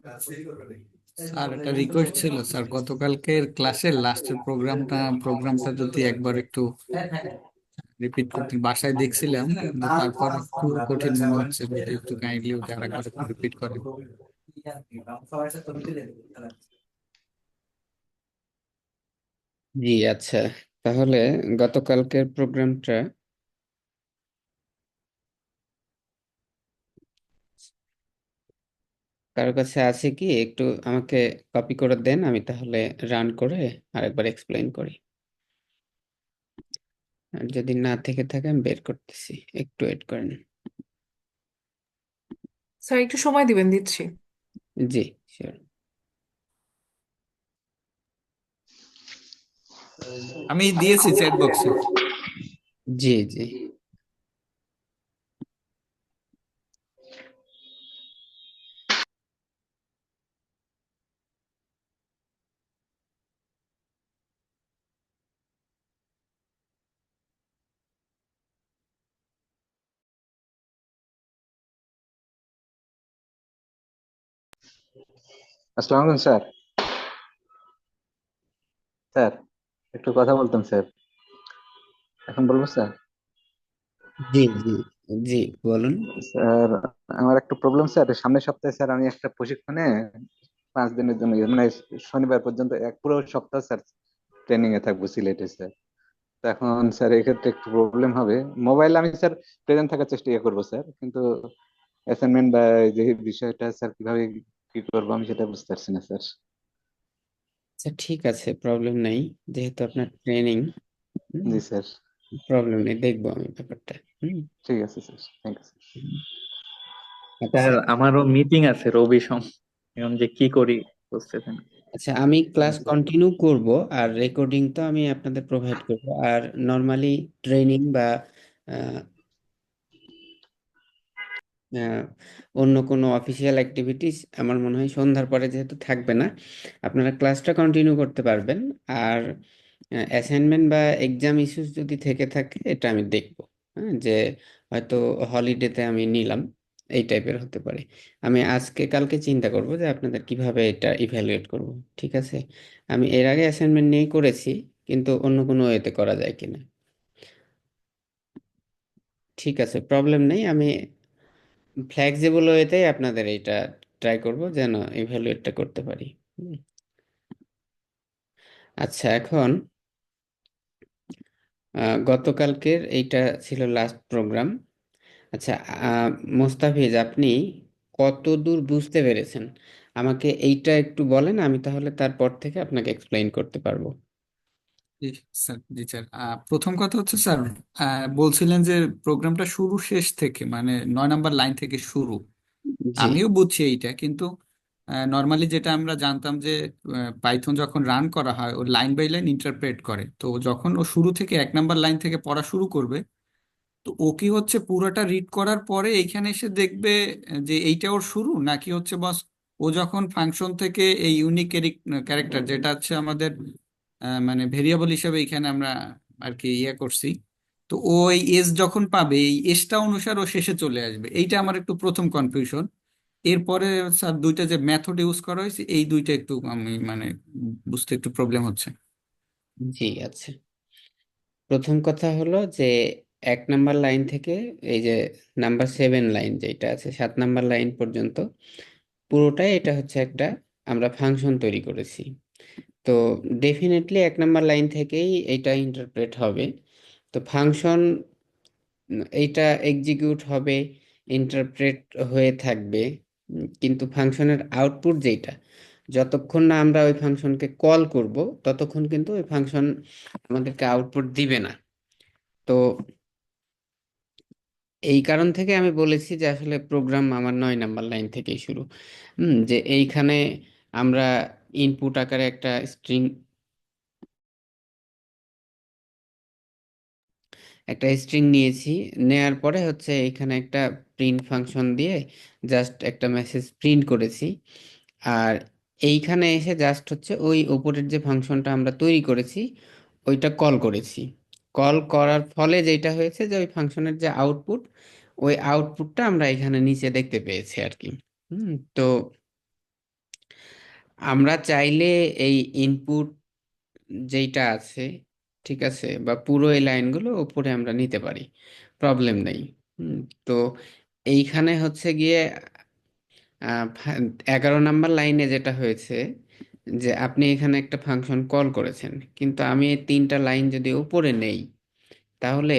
Sir, একটা request ছিল sir, গতকালকের ক্লাসের লাস্টের প্রোগ্রামটা যদি একবার একটু রিপিট করতে, বাসায় দেখছিলাম কিন্তু তারপর একটু কঠিন মনে হচ্ছে, যদি একটু কাইন্ডলি ওটা আরেকবার রিপিট করে। জি আচ্ছা, তাহলে গতকালকের প্রোগ্রামটা কারো কাছে আছে কি? একটু আমাকে কপি করে দেন, আমি তাহলে রান করে আরেকবার এক্সপ্লেইন করি। আর যদি না থেকে থাকে আমি বের করতেছি, একটু ওয়েট করেন। স্যার একটু সময় দিবেন, দিচ্ছি। জি, শিওর। আমি দিয়েছি চ্যাট বক্সে। জি জি। আসসালামু আলাইকুম স্যার। স্যার, একটু কথা বলতাম স্যার। এখন বলবো স্যার? জি জি। জি, বলুন। স্যার, আমার একটা প্রবলেম স্যার, সামনের সপ্তাহে স্যার আমি একটা প্রশিক্ষণে 5 দিনের জন্য মানে শনিবার পর্যন্ত এক পুরো সপ্তাহ স্যার ট্রেনিং এ থাকবো সিলেটে স্যার। তো এখন স্যার এক্ষেত্রে একটু প্রবলেম হবে। মোবাইলে আমি স্যার প্রেজেন্ট থাকার চেষ্টা করবো স্যার, কিন্তু অ্যাসাইনমেন্ট বা এই যে বিষয়টা স্যার কিভাবে কি করবো আমি সেটা বুঝতে পারছি না স্যার। আচ্ছা ঠিক আছে, প্রবলেম নেই। যেহেতু আপনার ট্রেনিং, জি স্যার। প্রবলেম নেই, দেখবো আমি ব্যাপারটা। হুম। ঠিক আছে স্যার, থ্যাংক ইউ স্যার। হুম। স্যার আচ্ছা আমারও মিটিং আছে রবি এখন যে কি করি বুঝতেছেন। আচ্ছা, আমি ক্লাস জি কন্টিনিউ করব, আর রেকর্ডিং তো আমি আপনাদের প্রোভাইড করব। আর নর্মালি ট্রেনিং বা আহ, আহ, অন্য কোনো অফিসিয়াল অ্যাক্টিভিটিস আমার মনে হয় সন্ধ্যার পরে যেহেতু থাকবে না, আপনারা ক্লাসটা কন্টিনিউ করতে পারবেন। আর অ্যাসাইনমেন্ট বা এক্সাম ইস্যুস যদি থেকে থাকে এটা আমি দেখব। হ্যাঁ, যে হয়তো হলিডেতে আমি নিলাম, এই টাইপের হতে পারে। আমি আজকে কালকে চিন্তা করব যে আপনাদের কিভাবে এটা ইভ্যালুয়েট করব। ঠিক আছে, আমি এর আগে অ্যাসাইনমেন্ট নিয়ে করেছি, কিন্তু অন্য কোনো ওয়েতে করা যায় কিনা। ঠিক আছে, প্রবলেম নেই। আমি ফ্লেক্সিবল ওয়েতে আপনাদের এটা ট্রাই করব যেন ইভ্যালুয়েটটা করতে পারি। হুম। আচ্ছা, এখন গতকালকের এইটা ছিল লাস্ট প্রোগ্রাম। আচ্ছা, আহ, মোস্তাফিজ, আপনি কত দূর বুঝতে পেরেছেন আমাকে এইটা একটু বলেন, আমি তাহলে তারপর থেকে আপনাকে এক্সপ্লেইন করতে পারবো। জি স্যার, জি স্যার। প্রথম কথা হচ্ছে স্যার, বলছিলেন যে প্রোগ্রামটা শুরু শেষ থেকে মানে 9 নাম্বার লাইন থেকে শুরু। জি আমিও বুঝছি এইটা, কিন্তু নর্মালি যেটা আমরা জানতাম যে পাইথন যখন রান করা হয় ও লাইন বাই লাইন ইন্টারপ্রেট করে, তো যখন ও শুরু থেকে 1 নাম্বার লাইন থেকে পড়া শুরু করবে, তো ও কি হচ্ছে পুরোটা রিড করার পরে এইখানে এসে দেখবে যে এইটা ওর শুরু, নাকি হচ্ছে বস ও যখন ফাংশন থেকে এই ইউনিক ক্যারেক্টার যেটা হচ্ছে আমাদের মানে ভেরিয়েবল হিসেবে এখানে আমরা আর কি ইয়ে করছি, তো ও এই এস যখন পাবে এই এসটা অনুসারে ও শেষে চলে আসবে। এইটা আমার একটু প্রথম কনফিউশন। এরপরে স্যার দুইটা যে মেথড ইউজ করা হয়েছে এই দুইটা একটু আমি মানে বুঝতে একটু প্রবলেম হচ্ছে। জি। আচ্ছা, প্রথম কথা হলো যে 1 নাম্বার লাইন থেকে এই যে নাম্বার 7 লাইন যেটা আছে, 7 নাম্বার লাইন পর্যন্ত পুরোটাই এটা হচ্ছে একটা আমরা ফাংশন তৈরি করেছি। তো ডেফিনেটলি 1 নাম্বার লাইন থেকেই এটা ইন্টারপ্রেট হবে। তো ফাংশন এইটা এক্সিকিউট হবে, ইন্টারপ্রেট হয়ে থাকবে। কিন্তু ফাংশনের আউটপুট যেটা, যতক্ষণ না আমরা ওই ফাংশনকে কল করব ততক্ষণ কিন্তু ওই ফাংশন আমাদেরকে আউটপুট দিবে না। তো এই কারণ থেকে আমি বলেছি যে আসলে প্রোগ্রাম আমার 9 নাম্বার লাইন থেকেই শুরু। যে এইখানে আমরা ইনপুট আকারে একটা স্ট্রিং নিয়েছি। নেয়ার পরে হচ্ছে এখানে একটা প্রিন্ট ফাংশন দিয়ে জাস্ট একটা মেসেজ প্রিন্ট করেছি। আর এইখানে এসে জাস্ট হচ্ছে ওই উপরের যে ফাংশনটা আমরা তৈরি করেছি ওইটা কল করেছি। কল করার ফলে যেটা হয়েছে যে ওই ফাংশনের যে আউটপুট, ওই আউটপুটটা আমরা এখানে নিচে দেখতে পেয়েছি আর কি। তো আমরা চাইলে এই ইনপুট যেইটা আছে, ঠিক আছে, বা পুরো এই লাইনগুলো উপরে আমরা নিতে পারি, প্রবলেম নেই। তো এইখানে হচ্ছে গিয়ে 11 নাম্বার লাইনে যেটা হয়েছে যে আপনি এখানে একটা ফাংশন কল করেছেন, কিন্তু আমি এই 3টা লাইন যদি উপরে নেই, তাহলে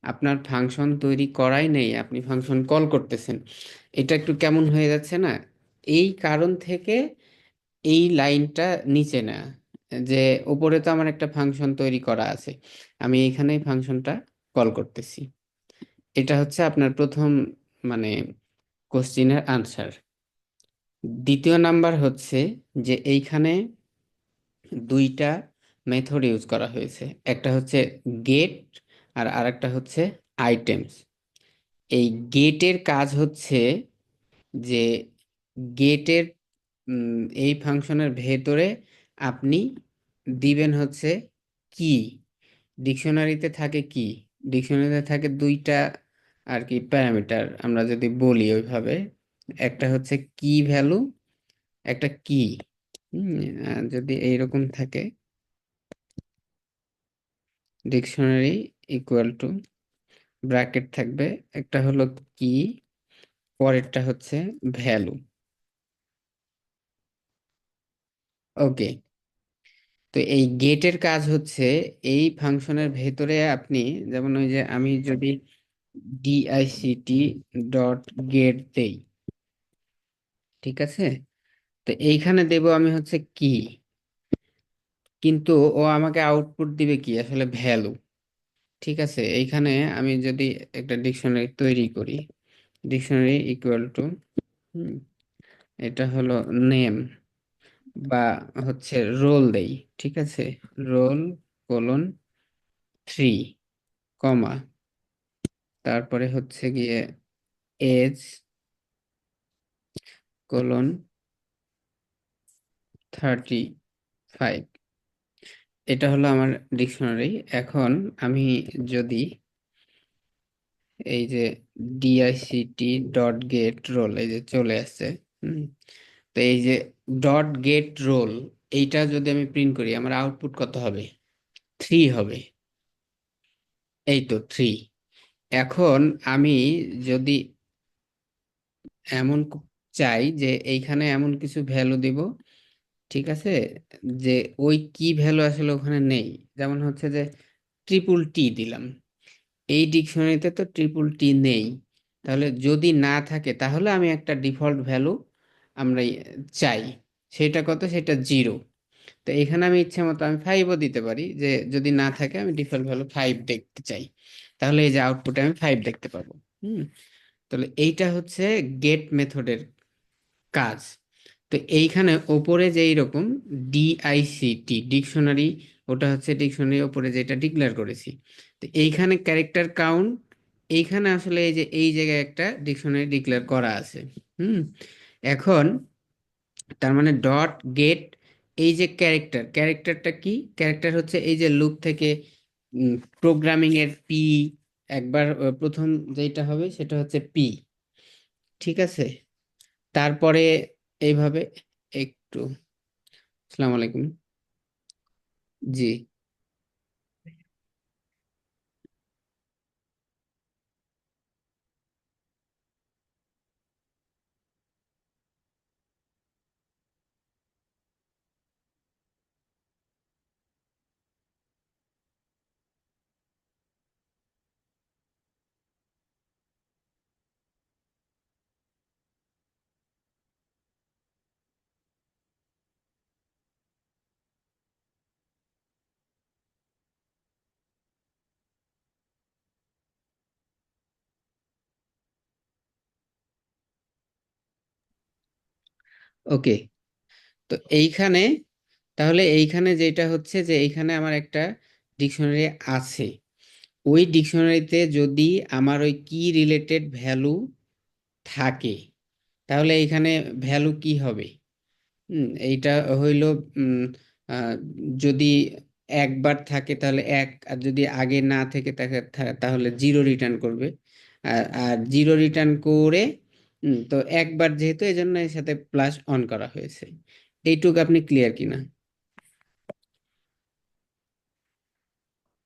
আপনার ফাংশন তৈরি করাই নেই, আপনি ফাংশন কল করতেছেন। এটা একটু কেমন হয়ে যাচ্ছে না? এই কারণ থেকে এই লাইনটা নিচে না, যে উপরে তো আমার একটা ফাংশন তৈরি করা আছে, আমি এইখানেই ফাংশনটা কল করতেছি। এটা হচ্ছে আপনার প্রথম মানে কোশ্চিনের আনসার। দ্বিতীয় নাম্বার হচ্ছে যে এইখানে দুইটা মেথড ইউজ করা হয়েছে, একটা হচ্ছে গেট আর আরেকটা হচ্ছে আইটেমস। এই গেটের কাজ হচ্ছে যে গেটের এই ফাংশনের ভেতরে আপনি দিবেন হচ্ছে কি, ডিকশনারিতে থাকে কি, ডিকশনারিতে থাকে দুইটা আর কি প্যারামিটার, আমরা যদি বলি ওইভাবে, একটা হচ্ছে কি ভ্যালু, একটা কি। যদি এইরকম থাকে ডিকশনারি ইকুয়াল টু ব্র্যাকেট থাকবে, একটা হলো কি, পরেরটা হচ্ছে ভ্যালু। ওকে, তো এই গেটের কাজ হচ্ছে এই ফাংশনের ভেতরে আপনি, যেমন ওই যে আমি যদি ডিআইসিটি ডট গেট দেই, ঠিক আছে, তো এইখানে দেব আমি হচ্ছে কি, কিন্তু ও আমাকে আউটপুট দিবে কি আসলে ভ্যালু। ঠিক আছে, এইখানে আমি যদি একটা ডিকশনারি তৈরি করি, ডিকশনারি ইকুয়াল টু এটা হলো নেম, বা হচ্ছে রোল দেই, ঠিক আছে, রোল কোলন 3, কমা, তারপরে হচ্ছে গিয়ে এজ কোলন 35। এটা হলো আমার ডিকশনারি। এখন আমি যদি এই যে ডিআইসিটি ডট গেট রোল, এই যে চলে আসছে, হুম, তো এই যে ডট গেট রোল, এইটা যদি আমি প্রিন্ট করি, আমার আউটপুট কত হবে? 3 হবে। এই তো 3। এখন আমি যদি এমন চাই যে এইখানে এমন কিছু ভ্যালু দিব, ঠিক আছে, যে ওই কি ভ্যালু আসলে ওখানে নেই, যেমন হচ্ছে যে ট্রিপল টি দিলাম, এই ডিকশনারিতে তো ট্রিপল টি নেই, তাহলে যদি না থাকে তাহলে আমি একটা ডিফল্ট ভ্যালু আমরা চাই, সেটা কত, সেটা 0। তো এখানে আমি ইচ্ছে মতো আমি 5ও দিতে পারি, যে যদি না থাকে আমি ডিফল্ট ভ্যালু 5 দেখতে চাই, তাহলে এই যে আউটপুটে আমি 5 দেখতে পাবো। হুম, তাহলে এইটা হচ্ছে গেট মেথডের কাজ। তো এইখানে ওপরে যে এইরকম ডিআইসিটি ডিকশনারি, ওটা হচ্ছে ডিকশনারি ওপরে যেটা ডিক্লেয়ার করেছি, তো এইখানে ক্যারেক্টার কাউন্ট, এইখানে আসলে এই যে এই জায়গায় একটা ডিকশনারি ডিক্লেয়ার করা আছে। হুম, এখন তার মানে ডট গেট, এই যে ক্যারেক্টার, ক্যারেক্টারটা কি, ক্যারেক্টার হচ্ছে এই যে লুপ থেকে প্রোগ্রামিং এর পি, একবার প্রথম যেটা হবে সেটা হচ্ছে পি, ঠিক আছে, তারপরে এইভাবে একটু, আসসালামু আলাইকুম, জি, ওকে। তো এইখানে, তাহলে এইখানে যেটা হচ্ছে যে এইখানে আমার একটা ডিকশনারি আছে, ওই ডিকশনারিতে যদি আমার ওই কি রিলেটেড ভ্যালু থাকে, তাহলে এইখানে ভ্যালু কি হবে? এইটা হইল উম, আহ, যদি একবার থাকে তাহলে এক, আর যদি আগে না থেকে থাকে তাহলে 0 রিটার্ন করবে। আর 0 রিটার্ন করে, তো একবার যেহেতু এই জন্য এর সাথে প্লাস অন করা হয়েছে। এইটুকু আপনি ক্লিয়ার কিনা?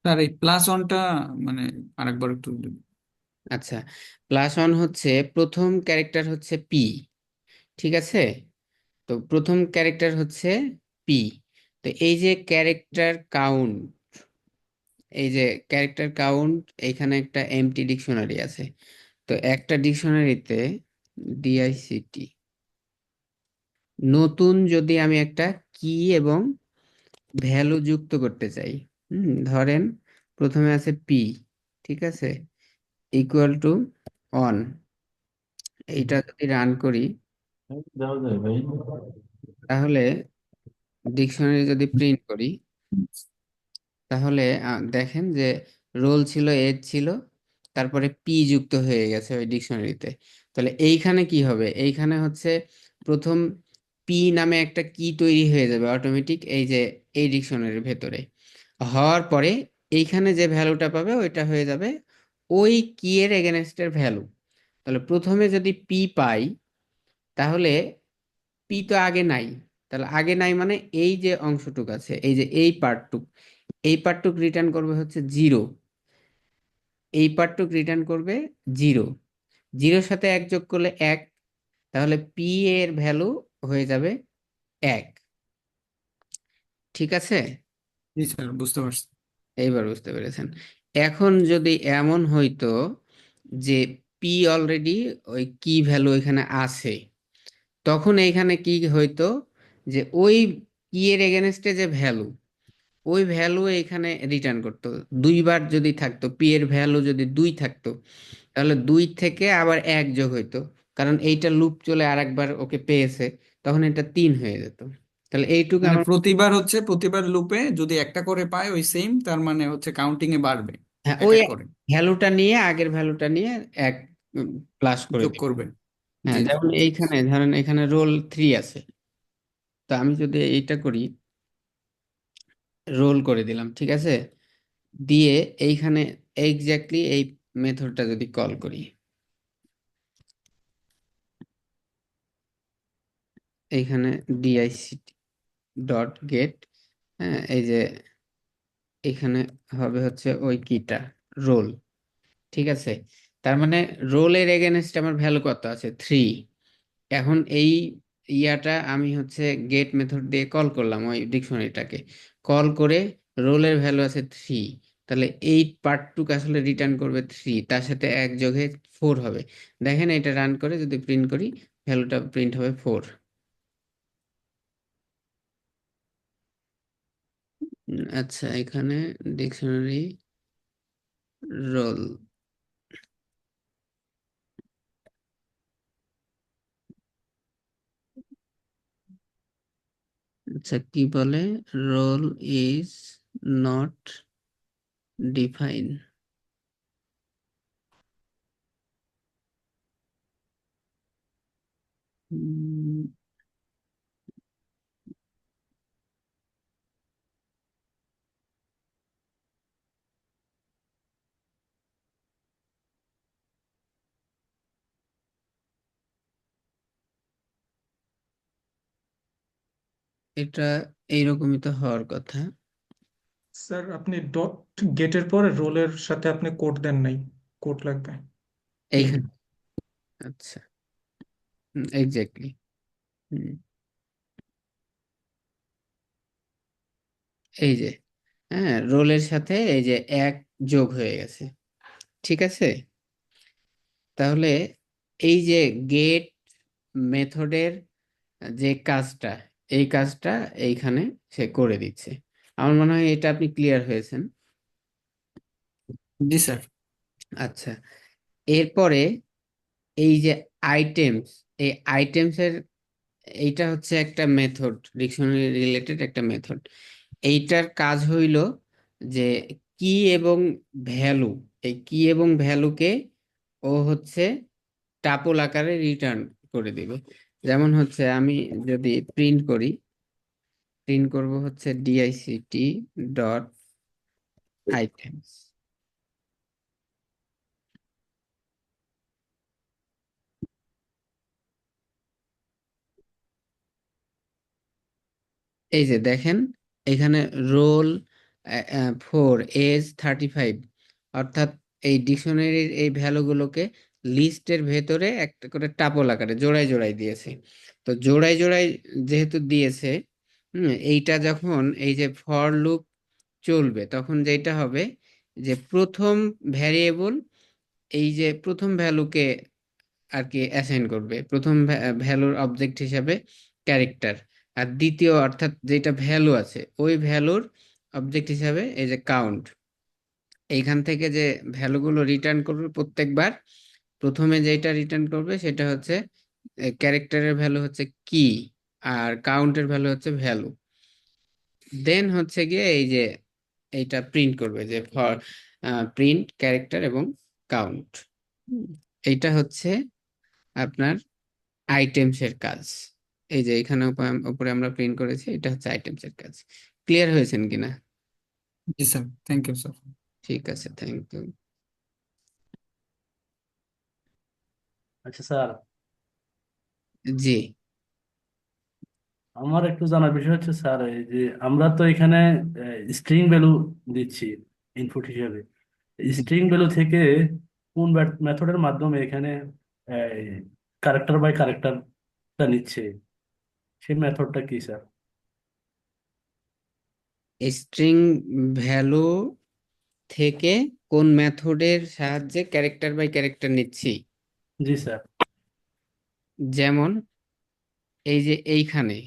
স্যার এই প্লাস ওয়ানটা মানে আরেকবার একটু আচ্ছা, +1 হচ্ছে প্রথম ক্যারেক্টার হচ্ছে পি, ঠিক আছে? তো প্রথম ক্যারেক্টার হচ্ছে পি। তো এই যে ক্যারেক্টার কাউন্ট, এই যে ক্যারেক্টার কাউন্ট, এখানে একটা এমটি ডিকশনারি আছে। তো একটা ডিকশনারিতে ডিআইসিটি নতুন যদি আমি একটা কি এবং ভ্যালু যুক্ত করতে চাই, ধরেন প্রথমে আছে পি, ঠিক আছে, ইকুয়াল টু অন, এইটা যদি রান করি তাহলে ডিকশনারি যদি প্রিন্ট করি তাহলে দেখেন যে রোল ছিল এজ ছিল, তারপরে পি যুক্ত হয়ে গেছে ওই ডিকশনারিতে। তাহলে এইখানে কি হবে, এইখানে হচ্ছে প্রথম পি নামে একটা কি তৈরি হয়ে যাবে অটোমেটিক, এই যে এই ডিকশনারির ভেতরে হওয়ার পরে এইখানে যে ভ্যালুটা পাবে ওইটা হয়ে যাবে ওই কি এর এগেনস্টের ভ্যালু। তাহলে প্রথমে যদি পি পাই তাহলে পি তো আগে নাই, তাহলে আগে নাই মানে এই যে অংশটুক আছে, এই যে এই পার্টটুক রিটার্ন করবে হচ্ছে 0, এই পার্টটুক রিটার্ন করবে 0, 0-র সাথে 1 যোগ করলে 1, তাহলে পি এর ভ্যালু হয়ে যাবে 1, ঠিক আছে? জি স্যার বুঝতে পারছি। এইবার বুঝতে পেরেছেন। এখন যদি এমন হইতো যে পি অলরেডি ওই কি ভ্যালু এখানে আছে, তখন এইখানে কি হইতো যে ওই কি এর এগেনস্টে যে ভ্যালু, ওই ভ্যালু এখানে রিটার্ন করতো। দুইবার যদি থাকতো, পি এর ভ্যালু যদি 2 থাকতো তাহলে 2 থেকে আবার 1 যোগ হইতো, কারণ এইটা লুপ চলে আরেকবার ওকে পেয়েছে, তখন এটা 3 হয়ে যেত। তাহলে এইটুকু মানে আমার, প্রতিবার লুপে যদি একটা করে পায় ওই সেম, তার মানে হচ্ছে কাউন্টিং এ বাড়বে হ্যাঁ, এক ওই এক করে ভ্যালুটা নিয়ে আগের ভ্যালুটা নিয়ে এক প্লাস করে যোগ দিই। করবে। হ্যাঁ, জি জি যেমন বুঝতে এইখানে পারছি। ধরেন এখানে রোল 3 আছে, তো আমি যদি এইটা করি, রোল করে দিলাম, ঠিক আছে, দিয়ে এইখানে এক্স্যাক্টলি এই মেথডটা যদি কল করি, এইখানে ডিআইসিটি ডট গেট, হ্যাঁ, এই যে এখানে হবে হচ্ছে ওই কিটা রোল, ঠিক আছে। তার মানে রোলের এগেনস্ট আমার ভ্যালু কত আছে, 3। এখন এই ইয়াটা আমি হচ্ছে গেট মেথড দিয়ে কল করলাম ওই ডিকশনারিটাকে, কল করে রোলের ভ্যালু আছে 3, তাহলে এই পার্টটুকু আসলে রিটার্ন করবে 3, তার সাথে 1 যোগে 4 হবে। দেখেন এটা রান করে যদি প্রিন্ট করি, ভ্যালুটা প্রিন্ট হবে 4। আচ্ছা, এখানে ডিকশনারি রোল, আচ্ছা কি বলে, রোল ইজ নট ডিফাইন। এটা এইরকমই তো হওয়ার কথা। স্যার আপনি ডট গেটের পরে রোলের সাথে আপনি কোড দেন নাই, কোড লাগবে তিন। এইখানে, আচ্ছা, এক্স্যাক্টলি, এই যে, হ্যাঁ, রোলের সাথে এই যে 1 যোগ হয়ে গেছে, ঠিক আছে। তাহলে এই যে গেট মেথডের যে কাজটা, এই কাজটা এইখানে সে করে দিচ্ছে। আমার মনে হয় এটা আপনি ক্লিয়ার হয়েছেন। জি স্যার। আচ্ছা, এরপরে এই যে আইটেমস, এই আইটেমসের এইটা হচ্ছে একটা মেথড, ডিকশনারি রিলেটেড একটা মেথড। এইটার কাজ হইল যে কি এবং ভ্যালু, এই কি এবং ভ্যালুকে ও হচ্ছে টাপল আকারে রিটার্ন করে দিবে। যেমন হচ্ছে আমি যদি প্রিন্ট করি, প্রিন্ট করব হচ্ছে ডিআইসিটি ডট আইটেমস, এই যে দেখেন এখানে রোল 4, এজ 35, অর্থাৎ এই ডিকশনারির এই ভ্যালুগুলোকে লিস্টের ভেতরে একটা করে টাপল আকারে জোড়ায় জোড়ায় দিয়েছে। তো জোড়ায় জোড়ায় যেহেতু দিয়েছে, এইটা যখন এই যে ফর লুপ চলবে তখন যেটা হবে যে প্রথম ভ্যারিয়েবল এই যে প্রথম ভ্যালুকে আর কি অ্যাসাইন করবে, প্রথম ভ্যালুর অবজেক্ট হিসাবে ক্যারেক্টার, আর দ্বিতীয় অর্থাৎ যেটা ভ্যালু আছে ওই ভ্যালুর অবজেক্ট হিসাবে এই যে কাউন্ট। এইখান থেকে যে ভ্যালুগুলো রিটার্ন করবে প্রত্যেকবার, প্রথমে যেটা রিটার্ন করবে সেটা হচ্ছে ক্যারেক্টারের ভ্যালু হচ্ছে কি, আর কাউন্টের ভ্যালু হচ্ছে ভ্যালু। দেন হচ্ছে গিয়ে এই যে এইটা প্রিন্ট করবে যে ফর প্রিন্ট ক্যারেক্টার এবং কাউন্ট। এইটা হচ্ছে আপনার আইটেমস এর কাজ। এই যে এখানে উপরে আমরা প্রিন্ট করেছি, এটা হচ্ছে আইটেমস এর কাজ। ক্লিয়ার হয়েছেন কিনা? জি স্যার, থ্যাংক ইউ স্যার। ঠিক আছে, থ্যাংক ইউ। আচ্ছা স্যার, জি আমার একটু জানার বিষয় হচ্ছে স্যার, এই যে আমরা তো এখানে স্ট্রিং ভ্যালু দিচ্ছি ইনপুট হিসেবে। স্ট্রিং ভ্যালু থেকে কোন মেথডের মাধ্যমে এখানে ক্যারেক্টার বাই ক্যারেক্টারটা নিচ্ছে, সেই মেথডটা কি স্যার? স্ট্রিং ভ্যালু থেকে কোন মেথডের সাহায্যে ক্যারেক্টার বাই ক্যারেক্টার নিচ্ছি? জি স্যার। যেমন এই যে এইখানে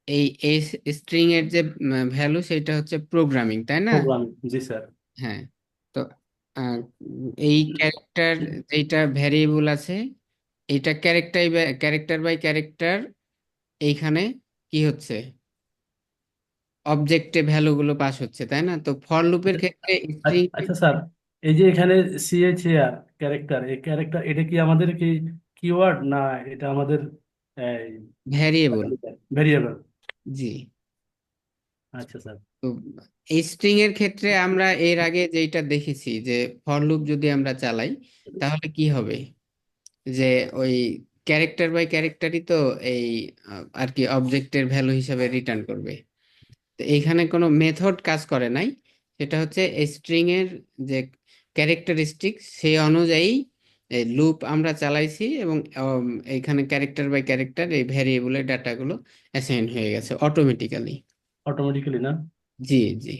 এই স্ট্রিং এর যে ভ্যালু সেটা হচ্ছে প্রোগ্রামিং, তাই না? প্রোগ্রাম, জি স্যার। হ্যাঁ। তো আহ, এই ক্যারেক্টার যেটা ভ্যারিয়েবল আছে, এটা ক্যারেক্টার বাই ক্যারেক্টার এইখানে কি হচ্ছে, অবজেক্টে ভ্যালুগুলো পাস হচ্ছে, তাই না? তো ফর লুপের ক্ষেত্রে স্ট্রিং আচ্ছা স্যার, এই যে এখানে সিএইচএআর ক্যারেক্টার, এই ক্যারেক্টার এটা কি আমাদের কি কিওয়ার্ড, না এটা আমাদের ভ্যারিয়েবল। ভেরিয়েবল? জি। আচ্ছা স্যার। তো এই স্ট্রিং এর ক্ষেত্রে আমরা এর আগে যেটা দেখেছি যে ফর লুপ যদি আমরা চালাই তাহলে কি হবে, যে ওই ক্যারেক্টার বাই ক্যারেক্টারই তো এই আর কি অবজেক্টের ভ্যালু হিসাবে রিটার্ন করবে। তো এইখানে কোনো মেথড কাজ করে নাই, সেটা হচ্ছে স্ট্রিং এর যে ক্যারেক্টারিস্টিক সেই অনুযায়ী লুপ আমরা চালাইছি এবং এইখানে ক্যারেক্টার বাই ক্যারেক্টার এই ভ্যারিয়েবলের ডাটাগুলো অ্যাসাইন হয়ে গেছে অটোমেটিক্যালি। অটোমেটিক্যালি না? জি জি।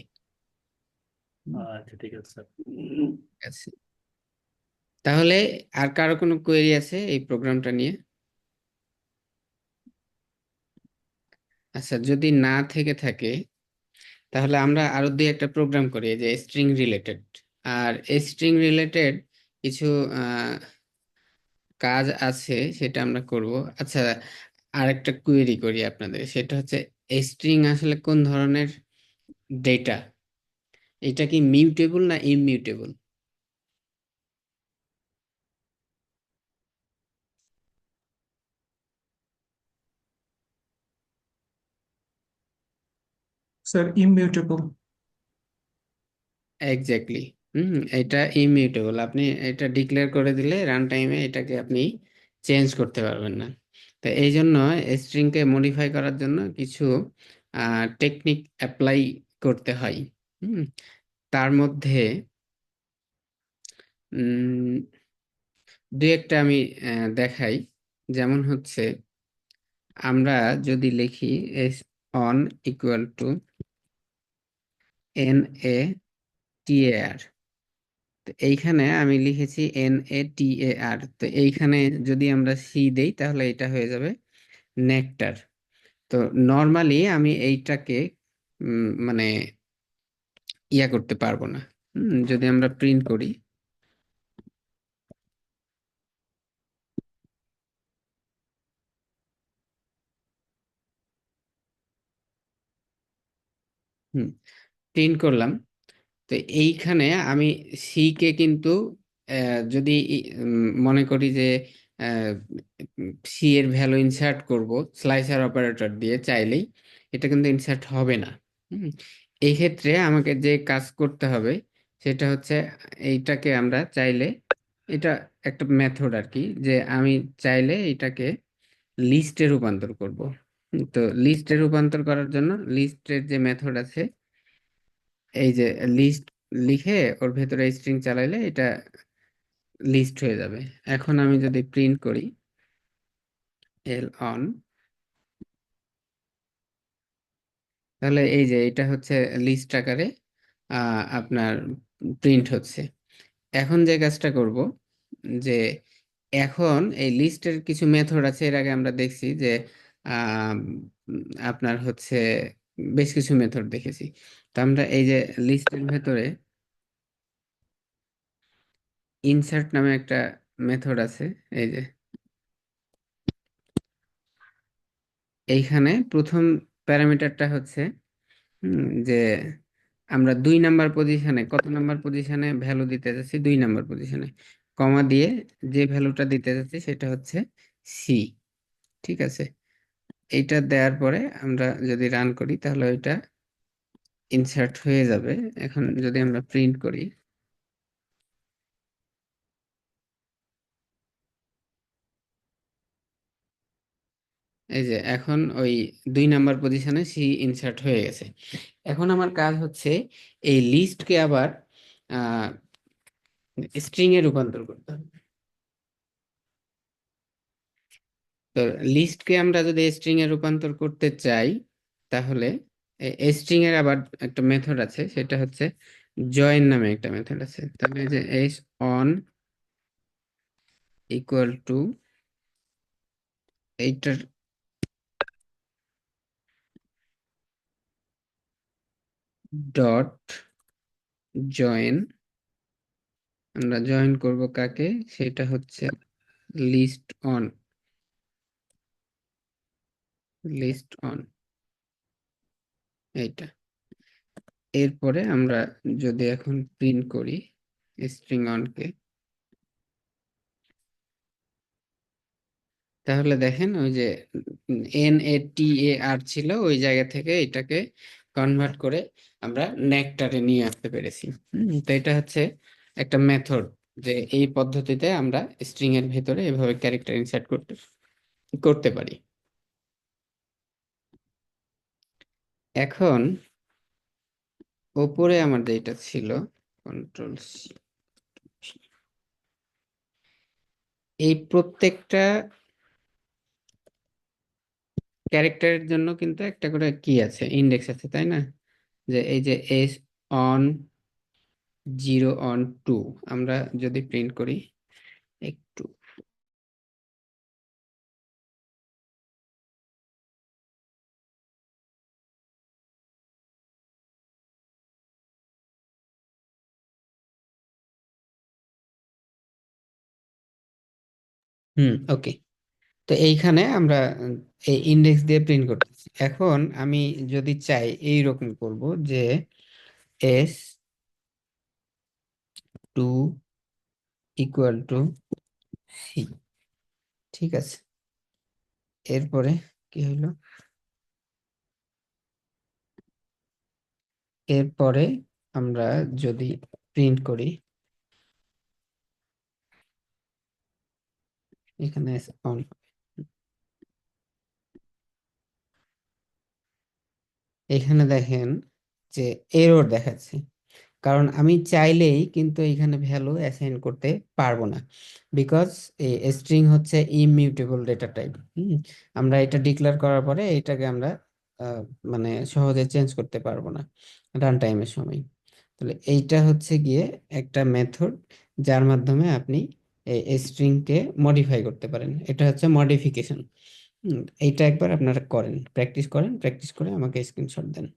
আচ্ছা ঠিক আছে স্যার। ঠিক আছে, তাহলে আর কারো কোনো কোয়েরি আছে এই প্রোগ্রামটা নিয়ে? আচ্ছা, যদি না থেকে থাকে তাহলে আমরা আরো দুই একটা প্রোগ্রাম করি এই যে স্ট্রিং রিলেটেড। আর স্ট্রিং রিলেটেড কিছু আহ, কাজ আছে সেটা আমরা করব। আচ্ছা, আর একটা কোয়েরি করি আপনাদের, সেটা হচ্ছে স্ট্রিং আসলে কোন ধরনের ডেটা? এটা কি মিউটেবল না ইমিউটেবল? Sir immutable. এক্স্যাক্টলি। এটা ইমিউটেবল, আপনি এটা ডিক্লেয়ার করে দিলে রান টাইমে এটাকে আপনি চেঞ্জ করতে পারবেন না। তো এই জন্য স্ট্রিংকে মডিফাই করার জন্য কিছু টেকনিক অ্যাপ্লাই করতে হয়। হুম, তার মধ্যে উম, দুই একটা আমি দেখাই। যেমন হচ্ছে আমরা যদি লিখি S one equal to N A T A R, তো এইখানে আমি লিখেছি NATAR। তো এইখানে যদি আমরা সি দেই তাহলে এটা হয়ে যাবে নেকটার। তো নর্মালি আমি এইটাকে মানে ইয়া করতে পারবো না। যদি আমরা প্রিন্ট করি, প্রিন্ট করলাম, তো এইখানে আমি সি কে কিন্তু যদি মনে করি যে সি এর ভ্যালু ইনসার্ট করব স্লাইসার অপারেটর দিয়ে চাইলেই, এটা কিন্তু ইনসার্ট হবে না। হুম, এই ক্ষেত্রে আমাকে যে কাজ করতে হবে সেটা হচ্ছে এইটাকে আমরা চাইলে, এটা একটা মেথড আর কি, যে আমি চাইলে এটাকে লিস্টে রূপান্তর করব। তো লিস্টে রূপান্তর করার জন্য লিস্টের যে মেথড আছে, এই যে লিস্ট লিখে ওর ভেতরে স্ট্রিং চালাইলে এটা লিস্ট হয়ে যাবে। এখন আমি যদি প্রিন্ট করি এল অন, তাহলে এই যে এটা হচ্ছে লিস্ট আকারে আপনার প্রিন্ট হচ্ছে। এখন যে কাজটা করব, যে এখন এই লিস্টের কিছু মেথড আছে, এর আগে আমরা দেখছি যে আম, আপনার হচ্ছে বেশ কিছু মেথড দেখেছি। তো আমরা এই যে লিস্টের ভেতরে ইনসার্ট নামে একটা মেথড আছে। এই যে এইখানে প্রথম প্যারামিটারটা হচ্ছে যে আমরা 2 নাম্বার পজিশনে, কত নাম্বার পজিশনে ভ্যালু দিতে যাচ্ছি, 2 নাম্বার পজিশনে কমা দিয়ে যে ভ্যালুটা দিতে যাচ্ছি সেটা হচ্ছে সি। ঠিক আছে, এইটা দেওয়ার পরে আমরা যদি রান করি তাহলে ওইটা ইনসার্ট হয়ে যাবে। এখন যদি আমরা প্রিন্ট করি, এই যে এখন ওই 2 নাম্বার পজিশনে সি ইনসার্ট হয়ে গেছে। এখন আমার কাজ হচ্ছে এই লিস্টকে আবার স্ট্রিং এ রূপান্তর করতে হবে। তো লিস্টকে আমরা যদি স্ট্রিং এ রূপান্তর করতে চাই, তাহলে স্ট্রিং এর আবার একটা মেথড আছে, সেটা হচ্ছে জয়েন নামে একটা মেথড আছে। তাহলে এই যে এস অন ইকুয়াল টু এইটার ডট জয়েন, আমরা জয়েন করব কাকে, সেটা হচ্ছে লিস্ট অন, লিস্ট অন এইটা। এরপরে আমরা যদি এখন প্রিন্ট করি স্ট্রিং অনকে, তাহলে দেখেন ওই যে NATAR ছিল, ওই জায়গা থেকে এটাকে কনভার্ট করে আমরা নেকটারে নিয়ে আসতে পেরেছি। তো এটা হচ্ছে একটা মেথড, যে এই পদ্ধতিতে আমরা স্ট্রিং এর ভেতরে এভাবে ক্যারেক্টার ইনসার্ট করতে করতে পারি। এখন ওপরে আমার যেটা ছিল কন্ট্রোল, এই প্রত্যেকটা ক্যারেক্টারের জন্য কিন্তু একটা করে কি আছে, ইন্ডেক্স আছে, তাই না? যে এই যে এস অন 0 on 2, আমরা যদি প্রিন্ট করি একটু, ওকে। তো এইখানে আমরা এই ইন্ডেক্স দিয়ে প্রিন্ট করতেছি। এখন আমি যদি চাই এইরকম করব যে S2 ইকুয়াল টু সি। ঠিক আছে, এরপরে কি হইলো, এরপরে আমরা যদি প্রিন্ট করি, এখানে অন, এখানে দেখেন যে এরর দেখাচ্ছে, কারণ আমি চাইলেই কিন্তু এখানে ভ্যালু অ্যাসাইন করতে পারবো না, বিকজ এই স্ট্রিং হচ্ছে ইমিউটেবল ডেটা টাইপ। আমরা এটা ডিক্লেয়ার করার পরে এটাকে আমরা আহ, মানে সহজে চেঞ্জ করতে পারবো না রান টাইমের সময়। তাহলে এইটা হচ্ছে গিয়ে একটা মেথড যার মাধ্যমে আপনি এই স্ট্রিংকে মডিফাই করতে পারেন। এটা হচ্ছে মডিফিকেশন। এইটা একবার আপনারা করেন, প্র্যাকটিস করেন, প্র্যাকটিস করে আমাকে স্ক্রিনশট দেন।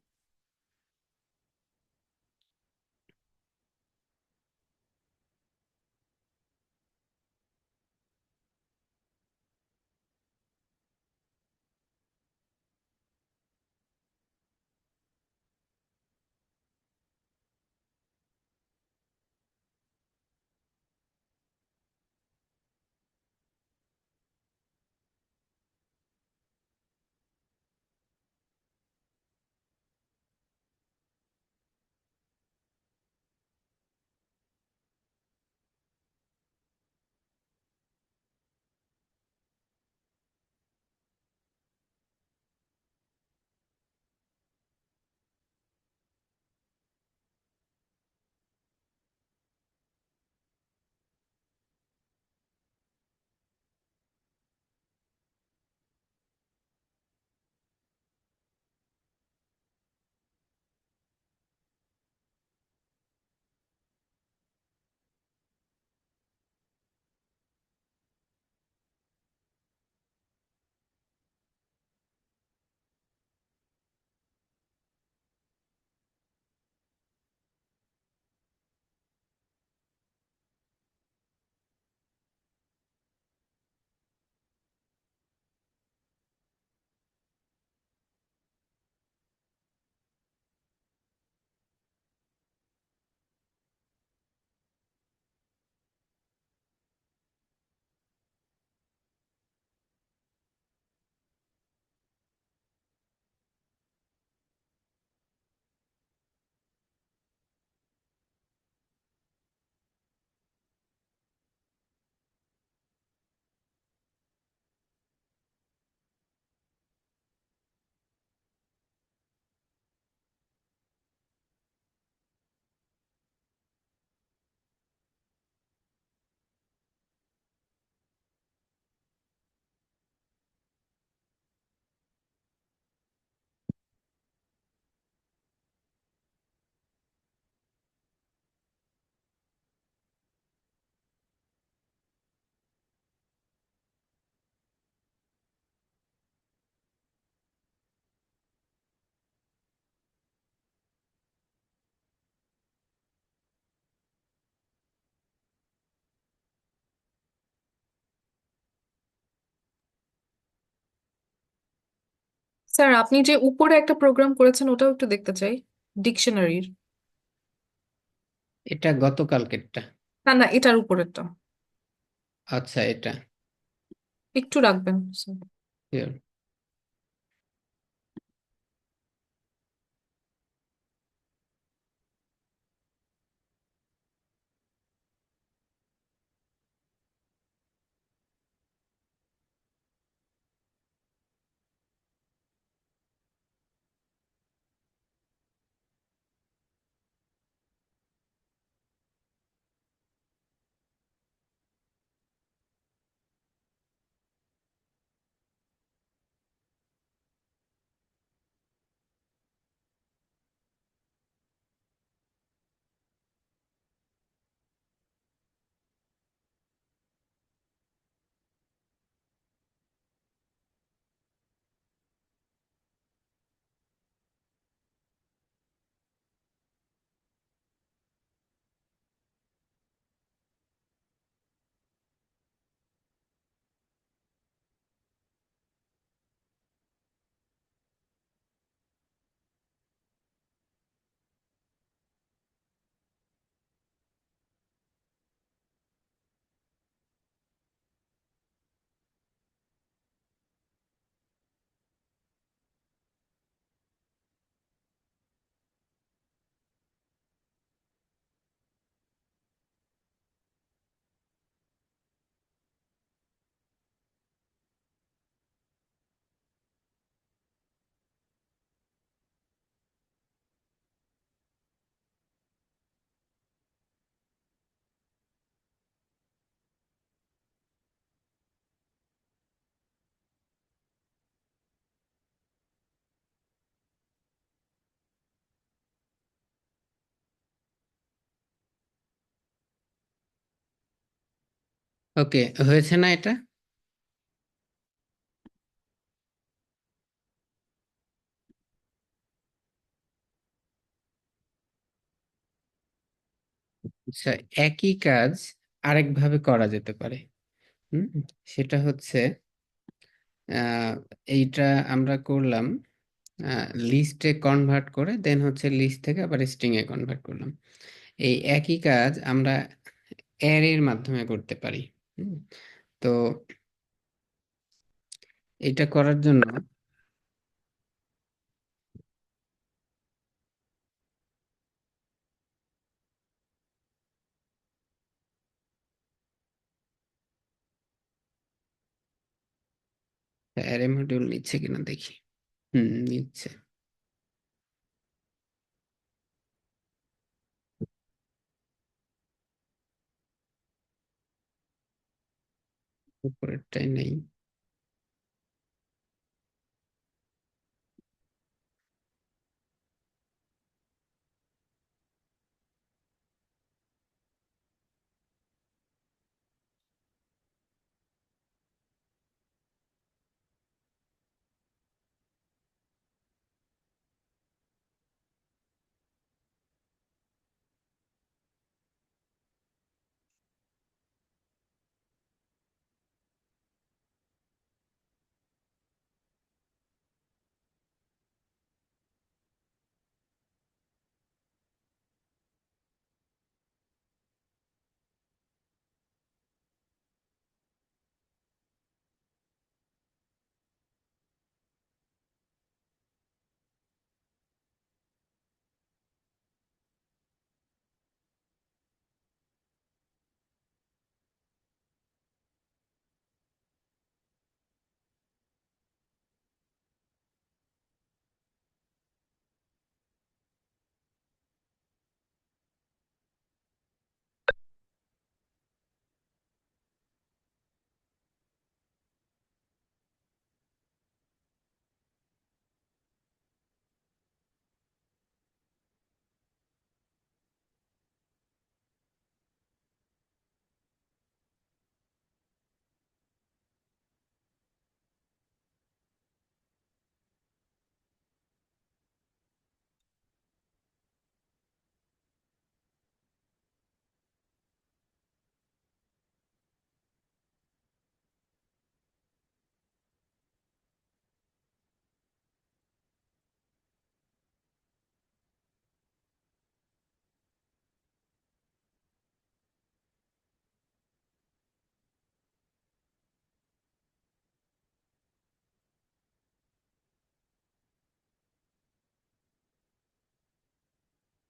স্যার আপনি যে উপরে একটা প্রোগ্রাম করেছেন ওটাও একটু দেখতে চাই, ডিকশনারির। এটা গতকালকেরটা। না না, এটার উপরেরটা আচ্ছা, এটা একটু রাখবেন স্যার। sure. ওকে, হয়েছে না এটা? আচ্ছা, একই কাজ আরেকভাবে করা যেতে পারে। হুম, সেটা হচ্ছে আহ, এইটা আমরা করলাম লিস্টে কনভার্ট করে, দেন হচ্ছে লিস্ট থেকে আবার স্ট্রিং এ কনভার্ট করলাম। এই একই কাজ আমরা অ্যারের মাধ্যমে করতে পারি। হুম, তো এটা করার জন্য অ্যারে মডিউল নিচ্ছে কিনা দেখি। নিচ্ছে। উপরেরটাই নেই।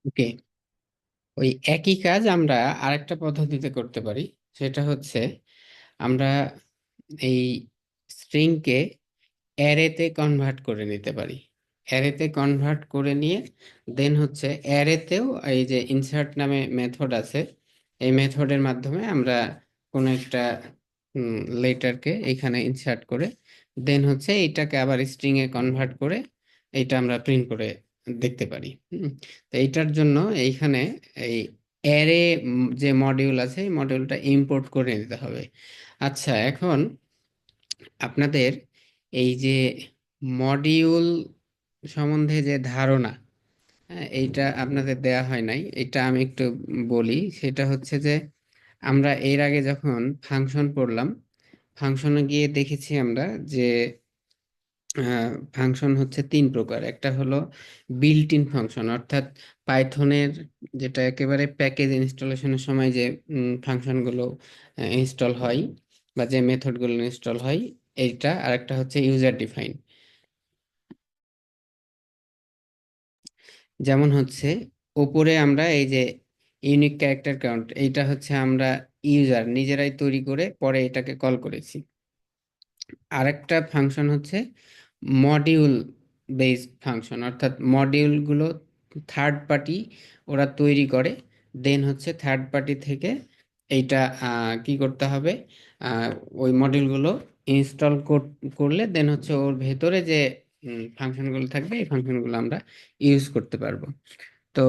ওকে, ওই একই কাজ আমরা আরেকটা পদ্ধতিতে করতে পারি। সেটা হচ্ছে আমরা এই স্ট্রিংকে অ্যারেতে কনভার্ট করে নিতে পারি। অ্যারেতে কনভার্ট করে নিয়ে দেন হচ্ছে অ্যারেতেও এই যে ইনসার্ট নামে মেথড আছে, এই মেথডের মাধ্যমে আমরা কোনো একটা লেটারকে এখানে ইনসার্ট করে দেন হচ্ছে এইটাকে আবার স্ট্রিং এ কনভার্ট করে এইটা আমরা প্রিন্ট করে দেখতে পারি। তো এইটার জন্য এইখানে এই অ্যারে যে মডিউল আছে এই মডিউলটা ইম্পোর্ট করে নিতে হবে। আচ্ছা, এখন আপনাদের এই যে মডিউল সম্বন্ধে যে ধারণা, হ্যাঁ, এইটা আপনাদের দেয়া হয় নাই, এটা আমি একটু বলি। সেটা হচ্ছে যে আমরা এর আগে যখন ফাংশন পড়লাম, ফাংশনে গিয়ে দেখেছি আমরা যে ফাংশন হচ্ছে তিন প্রকার। একটা হলো বিল্ট ইন ফাংশন, অর্থাৎ পাইথনের যেটা একেবারে প্যাকেজ ইনস্টলেশনের সময় যে ফাংশনগুলো ইনস্টল হয় বা যে মেথডগুলো ইনস্টল হয় এইটা। আর একটা হচ্ছে ইউজার ডিফাইন। যেমন হচ্ছে ওপরে আমরা এই যে ইউনিক ক্যারেক্টার কাউন্ট, এইটা হচ্ছে আমরা ইউজার নিজেরাই তৈরি করে পরে এটাকে কল করেছি। আরেকটা ফাংশন হচ্ছে মডিউল বেসড ফাংশন, অর্থাৎ মডিউলগুলো থার্ড পার্টি ওরা তৈরি করে, দেন হচ্ছে থার্ড পার্টি থেকে এইটা কি করতে হবে, আহ, ওই মডিউলগুলো ইনস্টল করলে দেন হচ্ছে ওর ভেতরে যে ফাংশনগুলো থাকবে এই ফাংশনগুলো আমরা ইউজ করতে পারবো। তো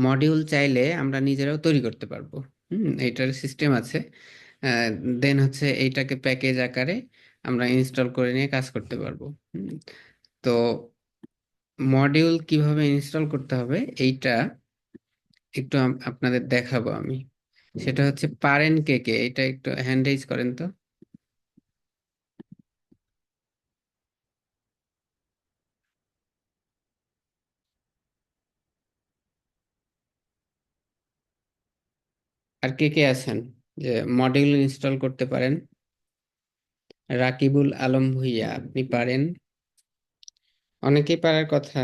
মডিউল চাইলে আমরা নিজেরাও তৈরি করতে পারবো। এইটার সিস্টেম আছে। দেন হচ্ছে এইটাকে প্যাকেজ আকারে আমরা ইনস্টল করে নিয়ে কাজ করতে পারবো। হুম, তো মডিউল কিভাবে ইনস্টল করতে হবে এইটা একটু আপনাদের দেখাবো আমি। সেটা হচ্ছে পারেন কে কে, এটা একটু হ্যান্ড রেইজ করেন তো। আর কে কে আছেন যে মডিউল ইনস্টল করতে পারেন? রাকিবুল আলম ভুইয়া, আপনি পারেন? অনেকেই পারার কথা।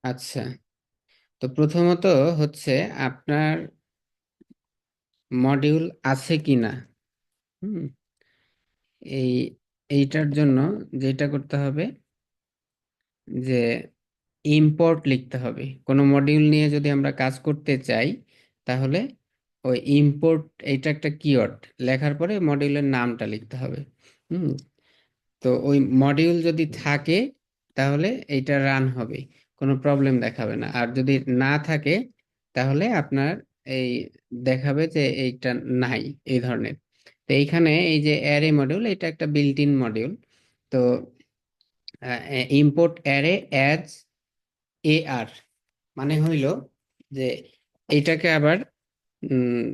আচ্ছা, তো প্রথমত হচ্ছে আপনার মডিউল আছে কিনা। হুম, এই এইটার জন্য যেটা করতে হবে যে ইম্পোর্ট লিখতে হবে। কোনো মডিউল নিয়ে যদি আমরা কাজ করতে চাই তাহলে ওই ইম্পোর্ট, এইটা একটা কিওয়ার্ড, লেখার পরে মডিউলের নামটা লিখতে হবে। হুম, তো ওই মডিউল যদি থাকে তাহলে এইটা রান হবে, কোনো প্রবলেম দেখাবে না। আর যদি না থাকে তাহলে আপনার এই দেখাবে যে এইটা নাই, এই ধরনের। তো এইখানে এই যে অ্যারে মডিউল, এটা একটা বিল্ট ইন মডিউল। তো ইম্পোর্ট অ্যারে অ্যাজ AR মানে হইল যে এইটাকে আবার উম,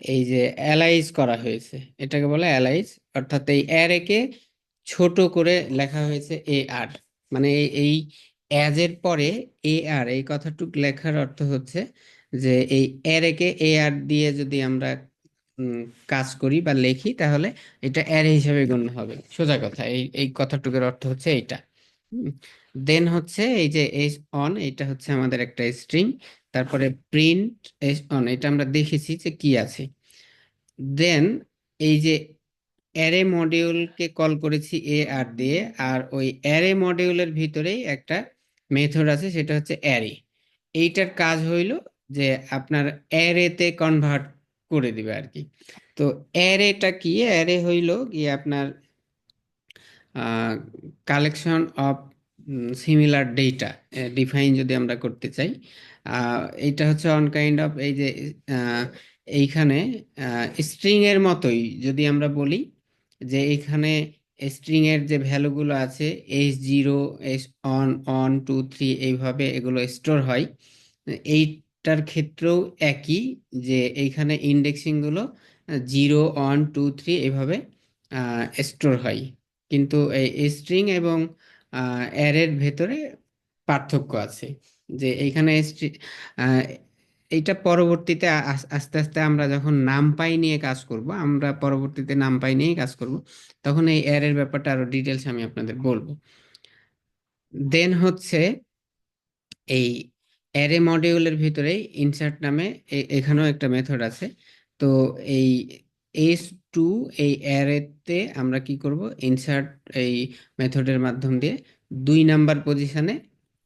এই যে অ্যালাইজ করা হয়েছে, এটাকে বলে অ্যালাইজ। অর্থাৎ এই অ্যারেকে ছোট করে লেখা হয়েছে AR, মানে এই অ্যাজ এর পরে AR এই কথাটুক লেখার অর্থ হচ্ছে যে এই অ্যারেকে AR দিয়ে যদি আমরা উম, কাজ করি বা লিখি তাহলে এটা অ্যারে হিসেবে গণ্য হবে। সোজা কথা, এই এই কথাটুকুর অর্থ হচ্ছে এইটা। দেন হচ্ছে এই যে এস অন, এটা হচ্ছে আমাদের একটা স্ট্রিং। তারপরে প্রিন্ট এস অন, এটা আমরা দেখেছি যে কি আছে। দেন এই যে অ্যারে মডিউলকে কল করেছি AR দিয়ে, আর ওই অ্যারে মডিউলের ভিতরেই একটা মেথড আছে সেটা হচ্ছে অ্যারে। এইটার কাজ হইল যে আপনার অ্যারেতে কনভার্ট করে দিবে আর কি। তো অ্যারেটা কি? অ্যারে হইল কি আপনার collection of similar data define যদি আমরা করতে চাই। এইটা হচ্ছে অন কাইন্ড অফ এই যে আহ, এইখানে স্ট্রিং এর মতোই যদি আমরা বলি যে এইখানে স্ট্রিং এর যে ভ্যালুগুলো আছে S0 S1 1 2 3 এইভাবে এগুলো স্টোর হয়। এইটার ক্ষেত্রেও একই, যে এইখানে ইন্ডেক্সিং গুলো 0 1 2 3 এইভাবে স্টোর হয়। কিন্তু এই স্ট্রিং এবং অ্যারের ভেতরে পার্থক্য আছে। যে এইখানে এইটা পরবর্তীতে আস্তে আস্তে আমরা যখন নামপাই নিয়ে কাজ করব, আমরা পরবর্তীতে নামপাই নিয়েই কাজ করব, তখন এই অ্যারের ব্যাপারটা আরো ডিটেলস আমি আপনাদের বলবো। দেন হচ্ছে এই অ্যারে মডিউলের ভিতরে ইনসার্ট নামে এখানেও একটা মেথড আছে। তো এই S2 এই অ্যারেতে আমরা কি করব, ইনসার্ট এই মেথডের মাধ্যম দিয়ে 2 নাম্বার পজিশনে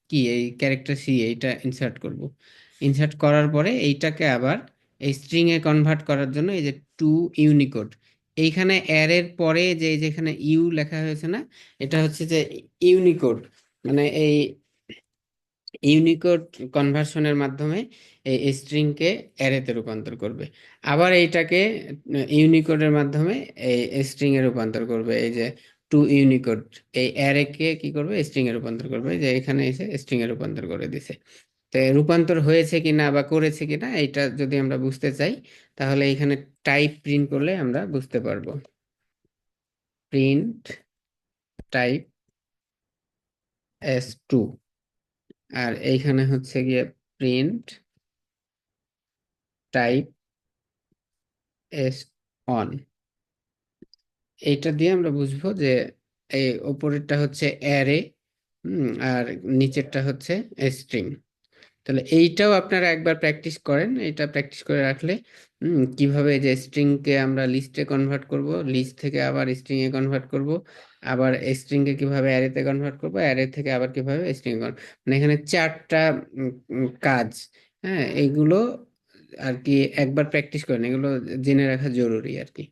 কি এই ক্যারেক্টার সি এইটা ইনসার্ট করব। ইনসার্ট করার পরে এইটাকে আবার এই স্ট্রিং এ কনভার্ট করার জন্য এই যে টু ইউনিকোড, এইখানে অ্যারের পরে যে যেখানে ইউ লেখা হয়েছে না, এটা হচ্ছে যে ইউনিকোড, মানে এই ইউনিকোড কনভার্সনের মাধ্যমে এই স্ট্রিংকে অ্যারেতে রূপান্তর করবে। আবার এইটাকে ইউনিকোডের মাধ্যমে এই স্ট্রিং এ রূপান্তর করবে। এই যে টু ইউনিকোড এই অ্যারেকে কি করবে, স্ট্রিং এ রূপান্তর করবে, যে এখানে এসে স্ট্রিং এ রূপান্তর করে দিছে। তো রূপান্তর হয়েছে কিনা বা করেছে কিনা এটা যদি আমরা বুঝতে চাই, তাহলে এখানে টাইপ প্রিন্ট করলে আমরা বুঝতে পারবো। প্রিন্ট টাইপ S2, আর এইখানে হচ্ছে গিয়ে প্রিন্ট টাইপ S1। এইটা দিয়ে আমরা বুঝবো যে এই উপরেরটা হচ্ছে অ্যারে, আর নিচেরটা হচ্ছে স্ট্রিং। তাহলে এইটাও আপনারা একবার প্র্যাকটিস করেন, এটা প্র্যাকটিস করে রাখলে কিভাবে যে স্ট্রিং কে আমরা লিস্টে কনভার্ট করব, লিস্ট থেকে আবার স্ট্রিং এ কনভার্ট করব, আবার স্ট্রিং কে কিভাবে অ্যারেতে কনভার্ট করব, অ্যারে থেকে আবার কিভাবে স্ট্রিং, মানে এখানে 4টা কাজ। হ্যাঁ, এইগুলো আর কি একবার প্র্যাকটিস করেন, এগুলো জেনে রাখা জরুরি আর কি।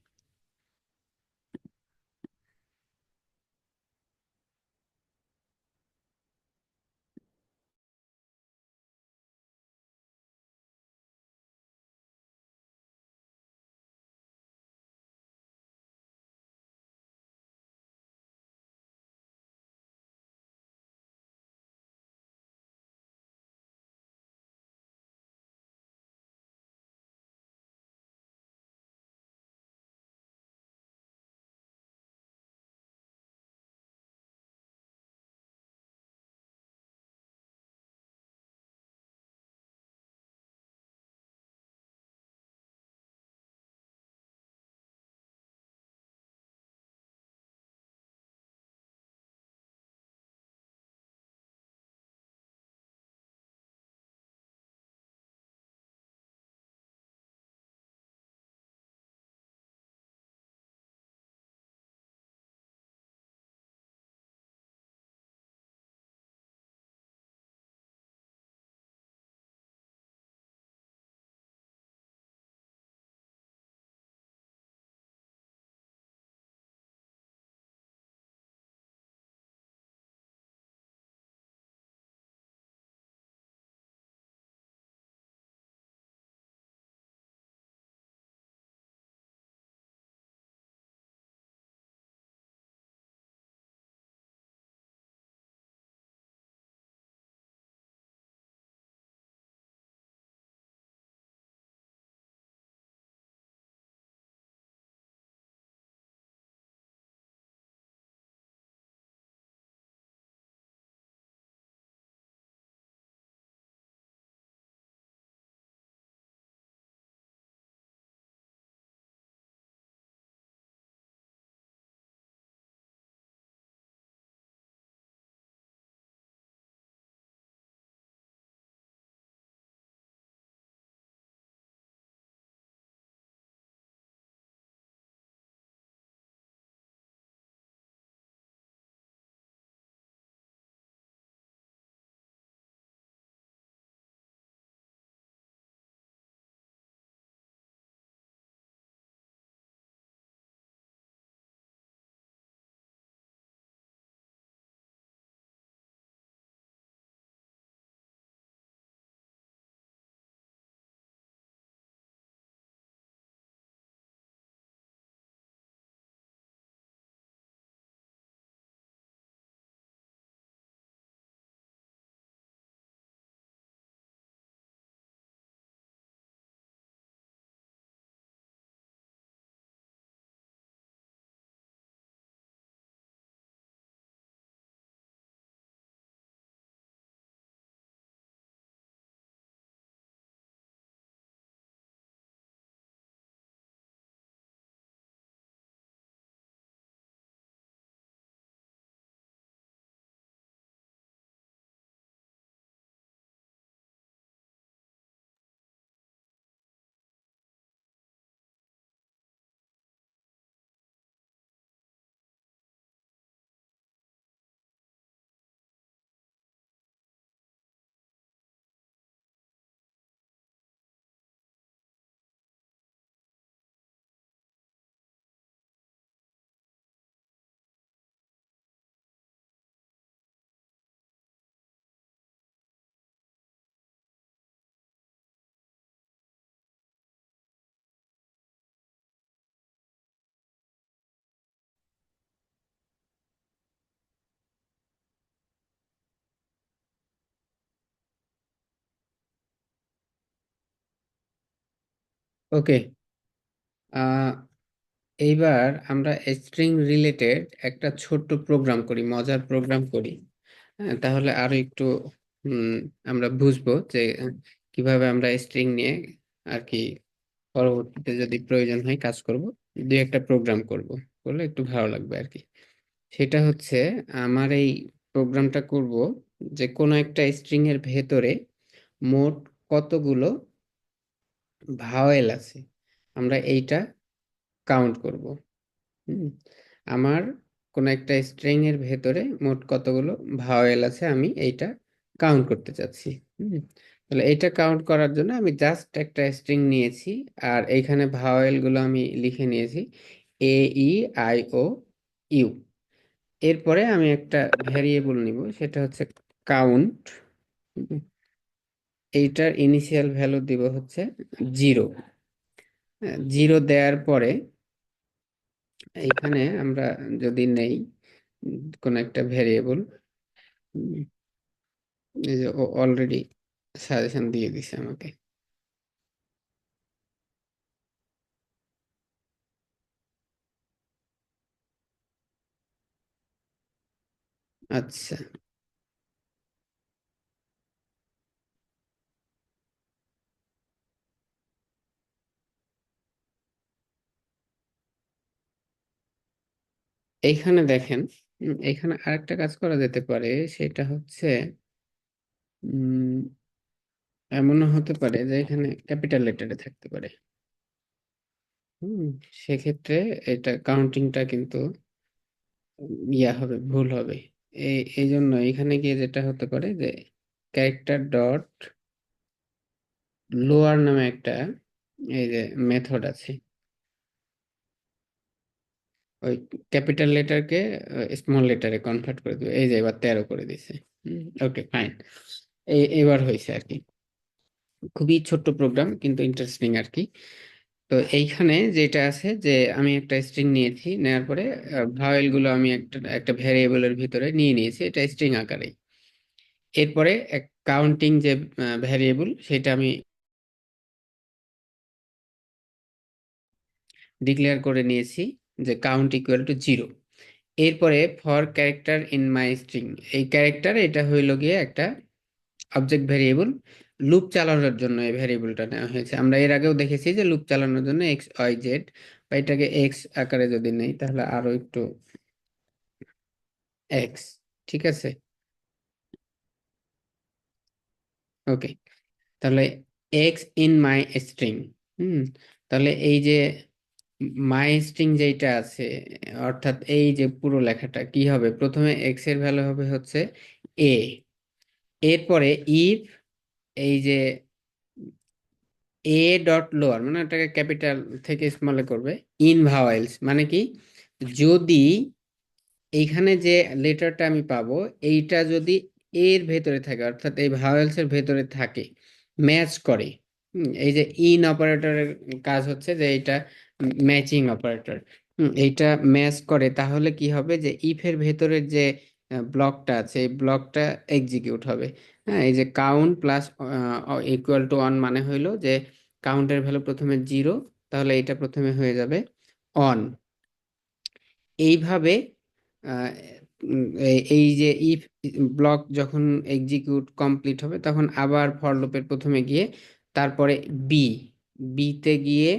ওকে, এইবার আমরা স্ট্রিং রিলেটেড একটা ছোট্ট প্রোগ্রাম করি, মজার প্রোগ্রাম করি। হ্যাঁ, তাহলে আরো একটু উম, আমরা বুঝবো যে কিভাবে আমরা স্ট্রিং নিয়ে আর কি পরবর্তীতে যদি প্রয়োজন হয় কাজ করব। দুই একটা প্রোগ্রাম করব, করলে একটু ভালো লাগবে আর কি। সেটা হচ্ছে, আমার এই প্রোগ্রামটা করব যে কোনো একটা স্ট্রিং এর ভেতরে মোট কতগুলো ভাওয়েল আছে আমরা এইটা কাউন্ট করব। হুম, আমার কোন একটা স্ট্রিং এর ভেতরে মোট কতগুলো ভাওয়েল আছে আমি এইটা কাউন্ট করতে চাচ্ছি। হুম, তাহলে এইটা কাউন্ট করার জন্য আমি জাস্ট একটা স্ট্রিং নিয়েছি, আর এইখানে ভাওয়েল গুলো আমি লিখে নিয়েছি AEIOU। এরপরে আমি একটা ভ্যারিয়েবল নিব, সেটা হচ্ছে কাউন্ট। এইটার ইনিশিয়াল ভ্যালু দিব হচ্ছে 0। 0 দেওয়ার পরে এইখানে আমরা যদি নেই কোন একটা ভ্যারিয়েবল, এই যে ও অলরেডি সাজেশন দিয়ে দিছে আমাকে। আচ্ছা, এইখানে দেখেন, এইখানে আরেকটা কাজ করা যেতে পারে। সেটা হচ্ছে উম এমনও হতে পারে যে এখানে ক্যাপিটাল লেটারে থাকতে পারে। হুম, সেক্ষেত্রে এটা কাউন্টিংটা কিন্তু ইয়া হবে, ভুল হবে। এই জন্য এখানে গিয়ে যেটা হতে পারে যে ক্যারেক্টার ডট লোয়ার নামে একটা এই যে মেথড আছে, ওই ক্যাপিটাল লেটারকে স্মল লেটারে কনভার্ট করে দিবে। এই যে এবার 13 করে দিছে। ওকে, ফাইন। এবার হয়েছে আর কি। খুবই ছোট্ট প্রোগ্রাম কিন্তু ইন্টারেস্টিং আর কি। তো এইখানে যেটা আছে যে আমি একটা স্ট্রিং নিয়েছি, নেওয়ার পরে ভাওয়েল গুলো আমি একটা একটা ভ্যারিয়েবলের ভিতরে নিয়ে নিয়েছি, এটা স্ট্রিং আকারে। এরপরে কাউন্টিং যে ভ্যারিয়েবল, সেটা আমি ডিক্লেয়ার করে নিয়েছি যে কাউন্ট ইকুয়াল টু 0। এরপরে for character in my string, এই ক্যারেক্টার এটা হইল গিয়ে একটা অবজেক্ট ভ্যারিয়েবল। লুপ চালানোর জন্য এই ভ্যারিয়েবলটা নেওয়া হয়েছে। আমরা এর আগেও দেখেছি যে লুপ চালানোর জন্য এক্স ওয়াই জেড, বা এটাকে এক্স আকারে যদি নেই তাহলে আরো একটু এক্স। ঠিক আছে, ওকে। তাহলে এক্স ইন মাই স্ট্রিং। হুম, তাহলে এই যে মাই স্ট্রিং যেটা আছে, অর্থাৎ এই যে পুরো লেখাটা কি হবে, প্রথমে এক্স এর ভ্যালু হবে হচ্ছে এ। এরপরে ইফ এই যে এ ডট লোয়ার, মানে ওটাকে ক্যাপিটাল থেকে স্মলে করবে, ইন ভাওয়েলস মানে কি, যদি এইখানে যে লেটারটা আমি পাবো এইটা যদি এর ভেতরে থাকে, অর্থাৎ এই ভাওয়েলস এর ভেতরে থাকে, ম্যাচ করে। এই যে ইন অপারেটরের কাজ হচ্ছে যে এটা ম্যাচিং অপারেটর। এইটা ম্যাচ করে, তাহলে কি হবে যে ইফ এর ভেতরের যে ব্লকটা আছে এই ব্লকটা এক্সিকিউট হবে। হ্যাঁ, এই যে কাউন্ট প্লাস ইকুয়াল টু 1 মানে হইলো যে কাউন্টের ভ্যালু প্রথমে 0, তাহলে এটা প্রথমে হয়ে যাবে অন। এইভাবে আহ, এই যে ইফ ব্লক যখন এক্সিকিউট কমপ্লিট হবে তখন আবার ফর লুপের প্রথমে গিয়ে তারপরে বি, বিতে গিয়ে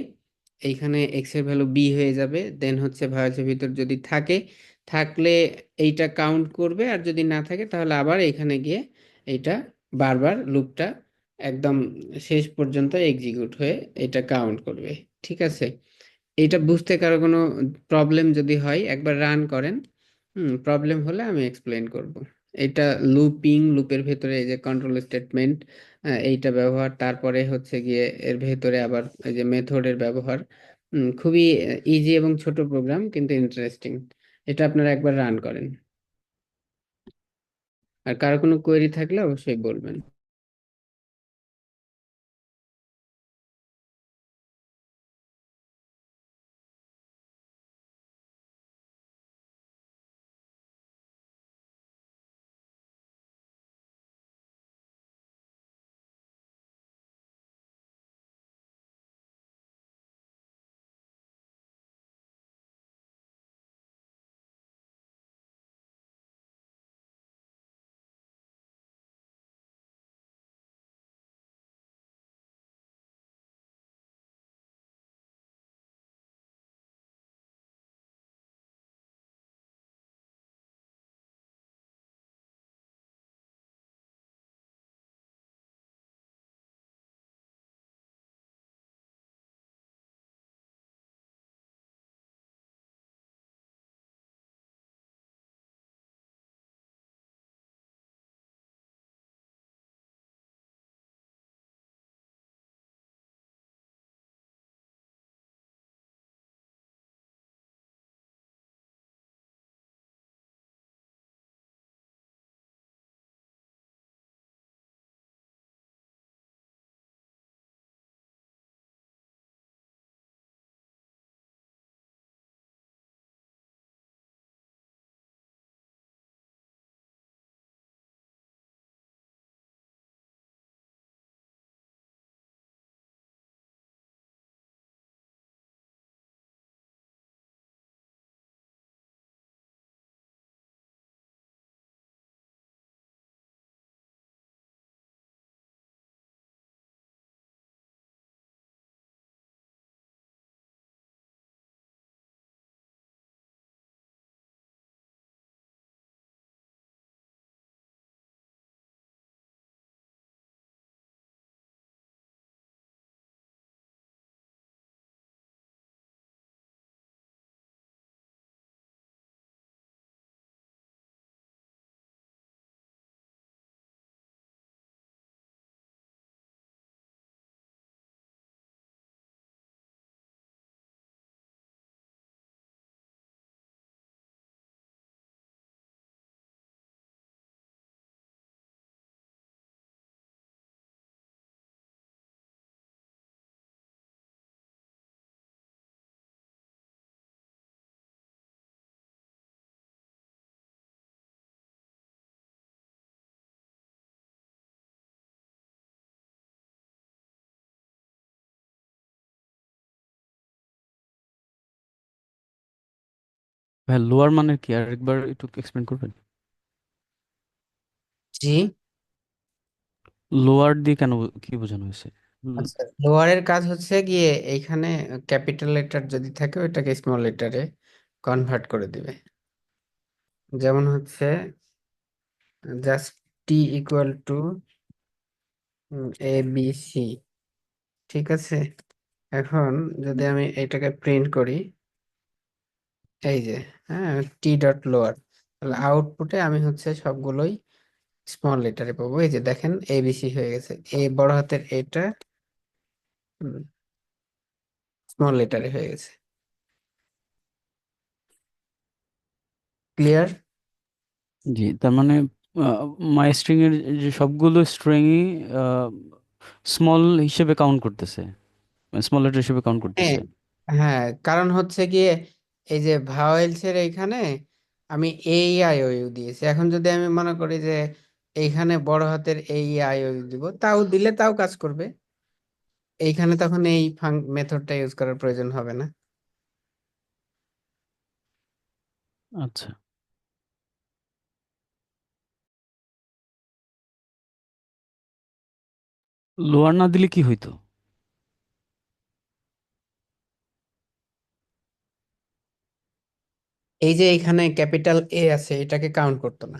এইখানে এক্স এর ভ্যালু বি হয়ে যাবে। দেন হচ্ছে ভায়োলের ভিতর যদি থাকে, থাকলে এইটা কাউন্ট করবে, আর যদি না থাকে তাহলে আবার এখানে গিয়ে এইটা বারবার লুপটা একদম শেষ পর্যন্ত এক্সিকিউট হয়ে এটা কাউন্ট করবে। ঠিক আছে, এটা বুঝতে কারো কোনো প্রবলেম যদি হয় একবার রান করেন। প্রবলেম হলে আমি এক্সপ্লেন করব। এটা লুপিং, লুপের ভেতরে এই যে কন্ট্রোল স্টেটমেন্ট এইটা ব্যবহার, তারপরে হচ্ছে গিয়ে এর ভেতরে আবার এই যে মেথডের ব্যবহার। খুবই ইজি এবং ছোট প্রোগ্রাম কিন্তু ইন্টারেস্টিং। এটা আপনারা একবার রান করেন। আর কারো কোনো কোয়েরি থাকলে অবশ্যই বলবেন। ভাই লোয়ার মানে কি আরেকবার একটু এক্সপ্লেন করবেন? জি। লোয়ার দিয়ে কেন কি বোঝানো হয়েছে? আচ্ছা, লোয়ারের কাজ হচ্ছে গিয়ে এইখানে ক্যাপিটাল লেটার যদি থাকে ওইটাকে স্মল লেটারে কনভার্ট করে দিবে। যেমন হচ্ছে just T equal to A B C, ঠিক আছে? এখন যদি আমি এটাকে প্রিন্ট করি, এই যে, হ্যাঁ, টি ডট লোয়ার, তাহলে আউটপুটে আমি হচ্ছে সবগুলোই স্মল লেটারে পাবো। এই যে দেখেন এবিসি হয়ে গেছে, এ বড় হাতের এটা স্মল লেটারে হয়ে গেছে। ক্লিয়ার? জি, তার মানে মাই স্ট্রিং এর যে সবগুলো স্ট্রিংই স্মল হিসেবে কাউন্ট করতেছে, স্মল লেটার হিসেবে কাউন্ট হ্যাঁ, করতেছে। হ্যাঁ, কারণ হচ্ছে গিয়ে এই যে ভাওয়েলস এর এইখানে আমি এ আই ও ইউ দিয়েছি। এখন যদি আমি মনে করি যে এইখানে বড় হাতের এ আই ও ইউ দিব, তাও দিলে তাও কাজ করবে। এইখানে তখন এই মেথডটা ইউজ করার প্রয়োজন হবে না। আচ্ছা, লোয়ার না দিলে কি হইতো? এই যে এখানে ক্যাপিটাল এ আছে, এটাকে কাউন্ট করতো না।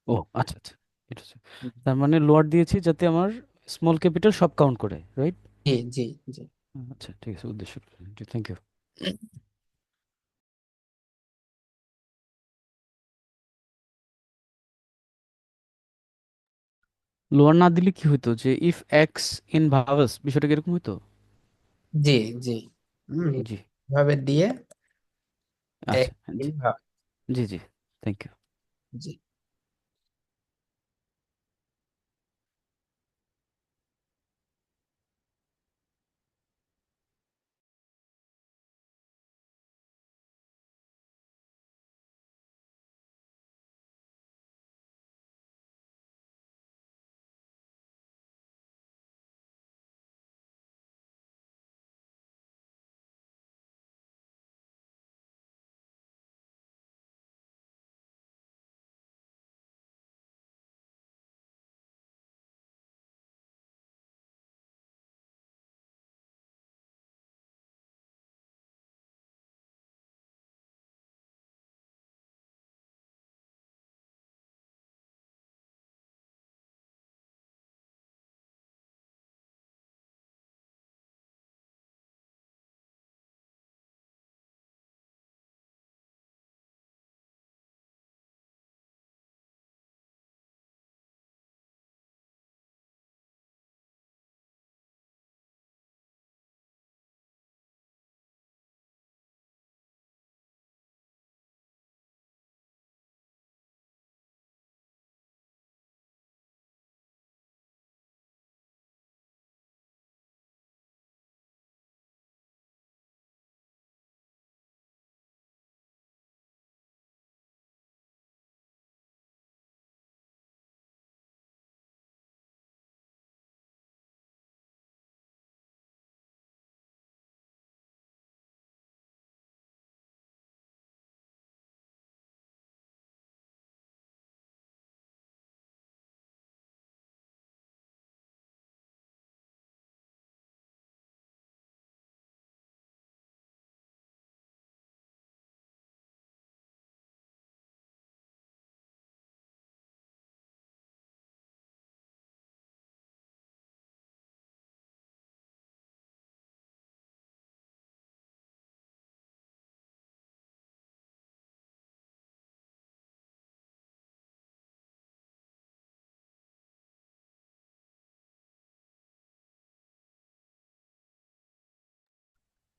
ও আচ্ছা আচ্ছা, এটা হচ্ছে, তার মানে লোয়ার দিয়েছি যাতে আমার স্মল ক্যাপিটাল সব কাউন্ট করে, রাইট? জি, জি, জি। আচ্ছা ঠিক আছে, উদ্দেশ্য, থ্যাংক ইউ। লোয়ার না দিলে কি হইতো, যে ইফ এক্স ইন ভার্বস, বিষয়টা কি এরকম হইতো? জি, জি। হম, জি, ভাবে দিয়ে আচ্ছা, এক জি, জি, জি, থ্যাংক ইউ। জি।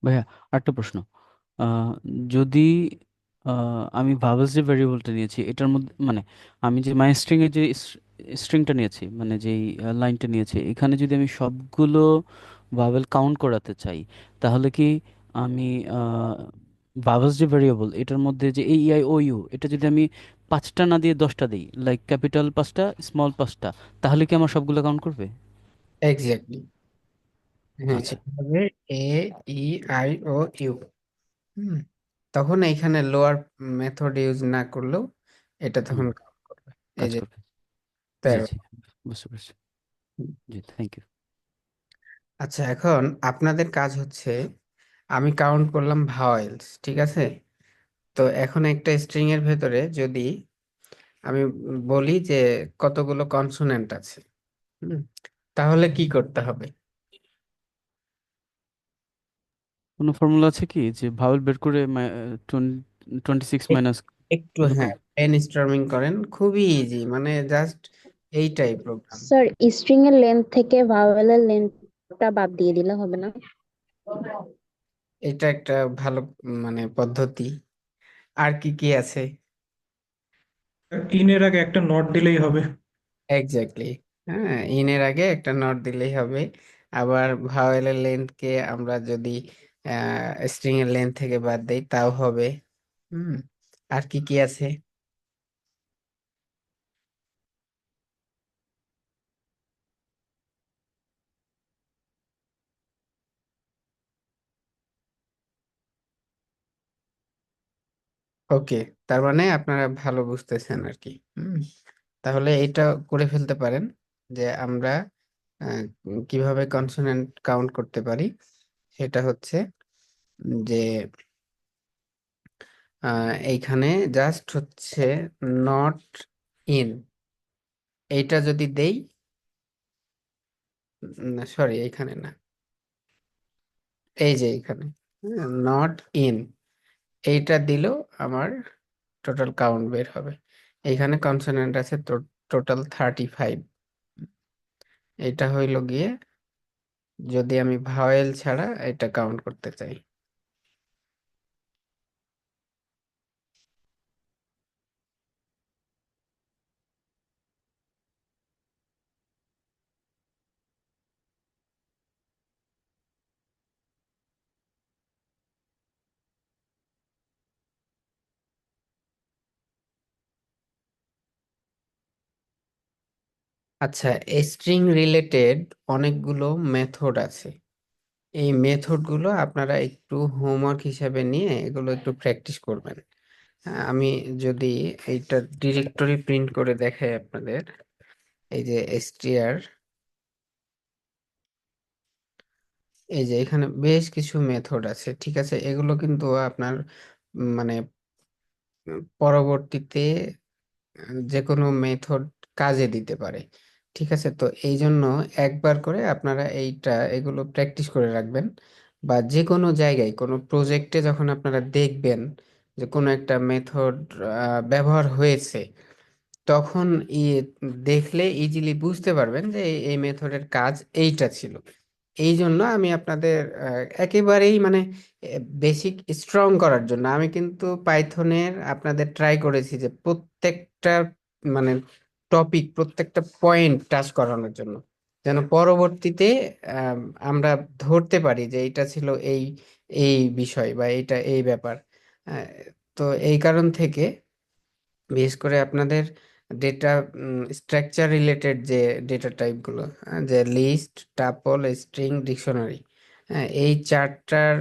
ভাইয়া আরেকটা প্রশ্ন, আহ, যদি আমি ভাবেস যে ভ্যারিয়েবলটা নিয়েছি এটার মধ্যে, মানে আমি যে মাই স্ট্রিং এর যে স্ট্রিংটা নিয়েছি, মানে যেই লাইনটা নিয়েছি, এখানে যদি আমি সবগুলো ভাবেল কাউন্ট করাতে চাই, তাহলে কি আমি ভাবেস যে ভ্যারিয়েবল এটার মধ্যে যে এই আই ও ইউ, এটা যদি আমি 5টা না দিয়ে 10টা দিই, লাইক ক্যাপিটাল 5টা স্মল 5টা, তাহলে কি আমার সবগুলো কাউন্ট করবে? এক্স্যাক্টলি। হ্যাঁ, আচ্ছা, এটা হবে এ ই আই ও ইউ। হুম। তখন এইখানে লোয়ার মেথড ইউজ না করলেও এটা তখন হুম, কাউন্ট করবে। এই কাজ যে করবে। জি 13। জি, বুঝতে পেরেছি। জি, থ্যাংক ইউ। আচ্ছা, এখন আপনাদের কাজ হচ্ছে, আমি কাউন্ট করলাম ভাওয়েলস, ঠিক আছে? তো এখন একটা স্ট্রিং এর ভেতরে যদি আমি বলি যে কতগুলো কনসোনেন্ট আছে, হুম, তাহলে কি করতে হবে? কোনো ফর্মুলা আছে কি যে ভাওয়েল বের করে 26 এক- মাইনাস একটু, এরকম? হ্যাঁ, ব্রেন স্টর্মিং করেন, খুবই ইজি, মানে জাস্ট এইটাই প্রোগ্রাম। স্যার, স্ট্রিং এর লেন্থ থেকে ভাওয়েলের লেন্থটা বাদ দিয়ে দিলে হবে না? এটা একটা ভালো মানে পদ্ধতি। আর কি কি আছে? ইনের আগে একটা নট দিলেই হবে। এক্স্যাক্টলি, হ্যাঁ, ইনের আগে একটা নট দিলেই হবে। আবার ভাওয়েলের লেন্থকে আমরা যদি স্ট্রিং এর লেন্থ থেকে বাদ দেই তাও হবে। হুম, আর কি কি আছে? ওকে, তার মানে আপনারা ভালো বুঝতেছেন আর কি। হুম, তাহলে এটা করে ফেলতে পারেন যে আমরা কিভাবে কনসোনেন্ট কাউন্ট করতে পারি। সেটা হচ্ছে যে এইখানে জাস্ট হচ্ছে নট ইন, এইটা যদি দেই, না সরি, এইখানে না, এই যে এইখানে নট ইন, এইটা দিলেও আমার টোটাল কাউন্ট বের হবে। এইখানে কনসোনেন্ট আছে টোটাল 35। এটা হইল গিয়ে যদি আমি ভাওয়েল ছাড়া এটা কাউন্ট করতে চাই। আচ্ছা, স্ট্রিং রিলেটেড অনেকগুলো মেথড আছে। এই মেথড গুলো আপনারা একটু হোমওয়ার্ক হিসাবে নিয়ে এগুলো একটু প্র্যাকটিস করবেন। হ্যাঁ, আমি যদি এইটা ডিরেক্টরি প্রিন্ট করে দেখাই আপনাদের, এই যে str, এই যে এখানে বেশ কিছু মেথড আছে, ঠিক আছে? এগুলো কিন্তু আপনার মানে পরবর্তীতে যে কোনো মেথড কাজে দিতে পারে, ঠিক আছে? তো এই জন্য একবার করে আপনারা এগুলো প্র্যাকটিস করে রাখবেন, বা যে কোনো জায়গায় কোনো প্রজেক্টে যখন আপনারা দেখবেন যে কোনো একটা মেথড ব্যবহার হয়েছে, তখন ই দেখলে ইজিলি বুঝতে পারবেন যে এই মেথডের কাজ এইটা ছিল। এই জন্য আমি আপনাদের একেবারেই মানে বেসিক স্ট্রং করার জন্য আমি কিন্তু পাইথনের আপনাদের ট্রাই করেছি যে প্রত্যেকটা মানে টপিক, প্রত্যেকটা পয়েন্ট টাচ করানোর জন্য, যেন পরবর্তীতে আম, আমরা ধরতে পারি যে এটা ছিল এই এই বিষয় বা এটা এই ব্যাপার। আহ, তো এই কারণ থেকে বিশেষ করে আপনাদের ডেটা স্ট্রাকচার রিলেটেড যে ডেটা টাইপগুলো, যে লিস্ট, টাপল, স্ট্রিং, ডিকশনারি, এই চারটার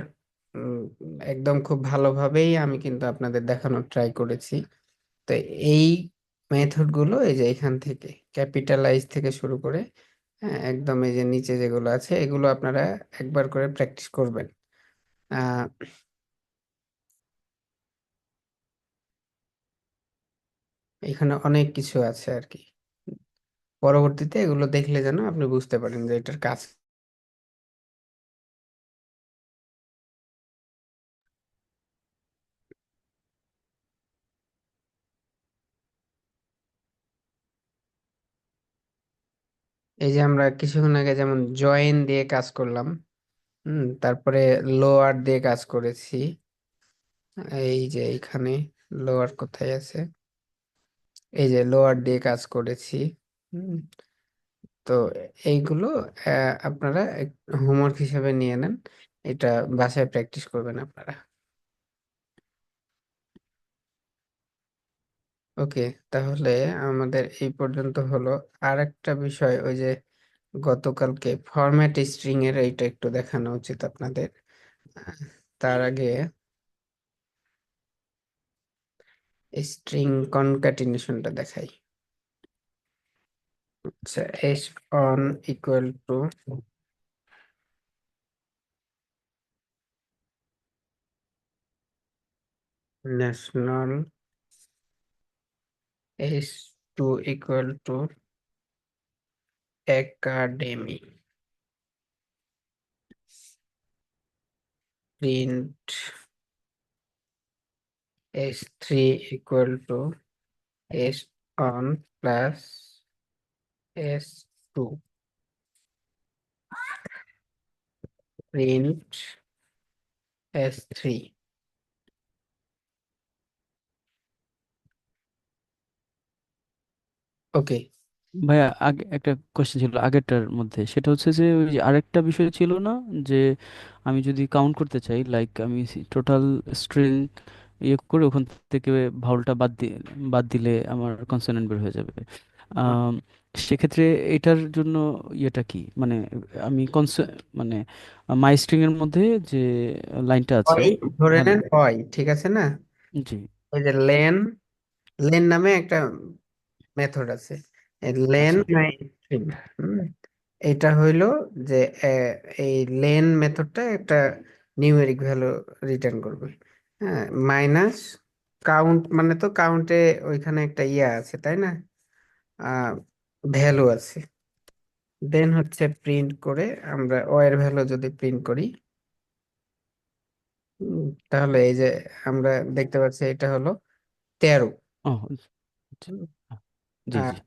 উম, একদম খুব ভালোভাবেই আমি কিন্তু আপনাদের দেখানোর ট্রাই করেছি। তো এই মেথডগুলো এই যে এখান থেকে ক্যাপিটালাইজ থেকে শুরু করে, হ্যাঁ, একদম এই যে নিচে যেগুলো আছে এগুলো আপনারা একবার করে প্র্যাকটিস করবেন। আহ এখানে অনেক কিছু আছে আর কি, পরবর্তীতে এগুলো দেখলে যেন আপনি বুঝতে পারেন যে এটার কাজ। এই যে আমরা কিছুক্ষণ আগে যেমন জয়েন দিয়ে কাজ করলাম, তারপরে লোয়ার দিয়ে কাজ করেছি, এই যে এখানে লোয়ার কোথায় আছে, এই যে লোয়ার দিয়ে কাজ করেছি। হুম, তো এইগুলো আপনারা হোমওয়ার্ক হিসেবে নিয়ে নেন, এটা বাসায় প্র্যাকটিস করবেন আপনারা। ওকে, তাহলে আমাদের এই পর্যন্ত হলো। আর একটা বিষয়, ওই যে গতকালকে ফরম্যাট স্ট্রিং এর, এইটা একটু দেখানো উচিত আপনাদের। তার আগে স্ট্রিং কনক্যাটিনেশনটা দেখাই। আচ্ছা, S one equal to national, S two equal to academy, print S three equal to S one plus S two, print S three. Okay, ভাইয়া আগে একটা কোশ্চেন ছিল আগেরটার মধ্যে, সেটা হচ্ছে যে ওই যে আরেকটা বিষয় ছিল না, যে আমি যদি কাউন্ট করতে চাই, লাইক আমি টোটাল স্ট্রিং ইয়ে করে ওখান থেকে ভাউলটা বাদ দিলে আমার কনসোনেন্ট বের হয়ে যাবে। আম, সেক্ষেত্রে এটার জন্য ইয়েটা কি, মানে আমি মানে মাই স্ট্রিং এর মধ্যে যে লাইনটা আছে। হয় ধরে হ্যাঁ, নেন, হয় ঠিক আছে না? জি ওই যে লেন, লেন নামে একটা মেথড আছে, লেন আচ্ছা মাই স্ট্রিং। এটা হইলো যে এই লেন মেথডটা একটা নিউমেরিক ভ্যালু রিটার্ন করবে। হ্যাঁ, মাইনাস কাউন্ট মানে তো কাউন্টে ওইখানে একটা ইয়া আছে তাই না, ভ্যালু আছে। দেন হচ্ছে প্রিন্ট করে আমরা ও এর ভ্যালু যদি প্রিন্ট করি, তাহলে এই যে আমরা দেখতে পাচ্ছি এটা হলো 13। ও আচ্ছা, জি আর জি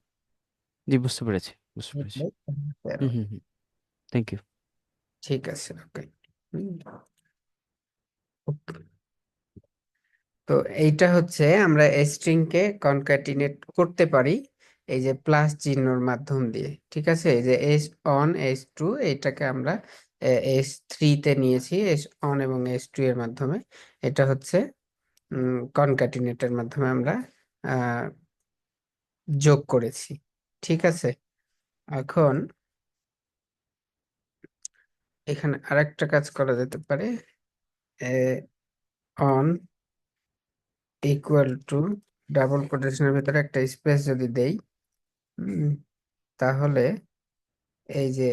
জি, বুঝতে পেরেছি বুঝতে পেরেছি। 13। হুম হুম হুম, থ্যাংক ইউ। ঠিক আছে, ওকে। তো এইটা হচ্ছে আমরা স্ট্রিং কে কনক্যাটিনেট করতে পারি এই যে প্লাস চিহ্নর মাধ্যম দিয়ে। ঠিক আছে, এই যে এস অন এস টু এইটাকে আমরা এস থ্রিতে নিয়েছি, এস অন এবং এস টু এর মাধ্যমে। এটা হচ্ছে কনক্যাটিনেটের মাধ্যমে আমরা আহ, যোগ করেছি। ঠিক আছে, এখন এখানে আরেকটা কাজ করা যেতে পারে, অন ইকুয়াল টু ডাবল কোটেশনের ভিতরে একটা স্পেস যদি দেই, উম, তাহলে এই যে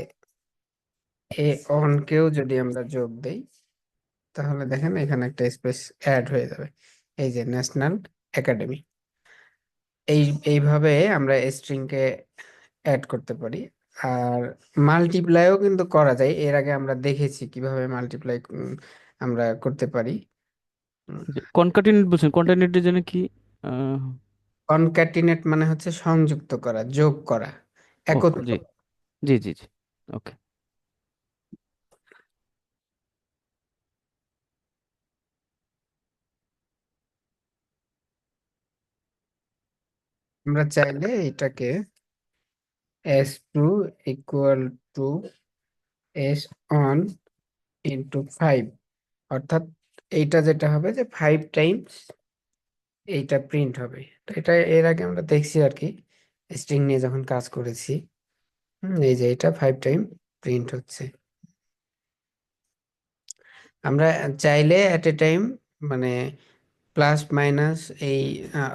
এ অন কেও যদি আমরা যোগ দেই, তাহলে দেখেন এখানে একটা স্পেস অ্যাড হয়ে যাবে, এই যে ন্যাশনাল একাডেমি। এইভাবে আমরা স্ট্রিং কে অ্যাড করতে পারি। আর মাল্টিপ্লাইও কিন্তু করা যায়, এর আগে আমরা দেখেছি কিভাবে মাল্টিপ্লাই আমরা করতে পারি। কনকাটিনেট বলছেন, কনকাটিনেটের জন্য কি? আহ, কনক্যাটিনেট মানে হচ্ছে সংযুক্ত করা, যোগ করা, ও একত্র জি করা। জি জি জি, ওকে। আমরা চাইলে এটাকে S two equal to S on into five, অর্থাৎ এইটা যেটা হবে যে 5 টাইমস এইটা প্রিন্ট হবে। তো এটা এর আগে আমরা দেখছি আর কি, স্ট্রিং নিয়ে যখন কাজ করেছি। এই যে এটা 5 টাইম প্রিন্ট হচ্ছে। আমরা চাইলে এট এ টাইম মানে প্লাস মাইনাস এই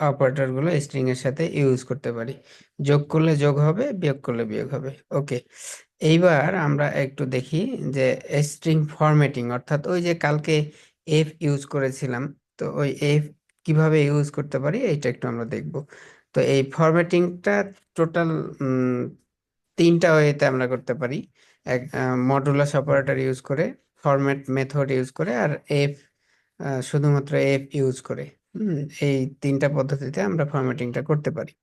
অপারেটর গুলো স্ট্রিং এর সাথে ইউজ করতে পারি, যোগ করলে যোগ হবে, বিয়োগ করলে বিয়োগ হবে। ওকে, এইবার আমরা একটু দেখি যে স্ট্রিং ফরম্যাটিং, অর্থাৎ ওই যে কালকে এফ ইউজ করেছিলাম, তো ওই এফ কিভাবে ইউজ করতে পারি এইটা একটু আমরা দেখব। তো এই ফরম্যাটিংটা টোটাল 3টা ওয়েতে আমরা করতে পারি, এক মডুলাস অপারেটর ইউজ করে, ফরম্যাট মেথড ইউজ করে, আর এফ শুধুমাত্র এফ ইউজ করে। হুম, এই 3টা পদ্ধতিতে আমরা ফরম্যাটিংটা করতে পারি।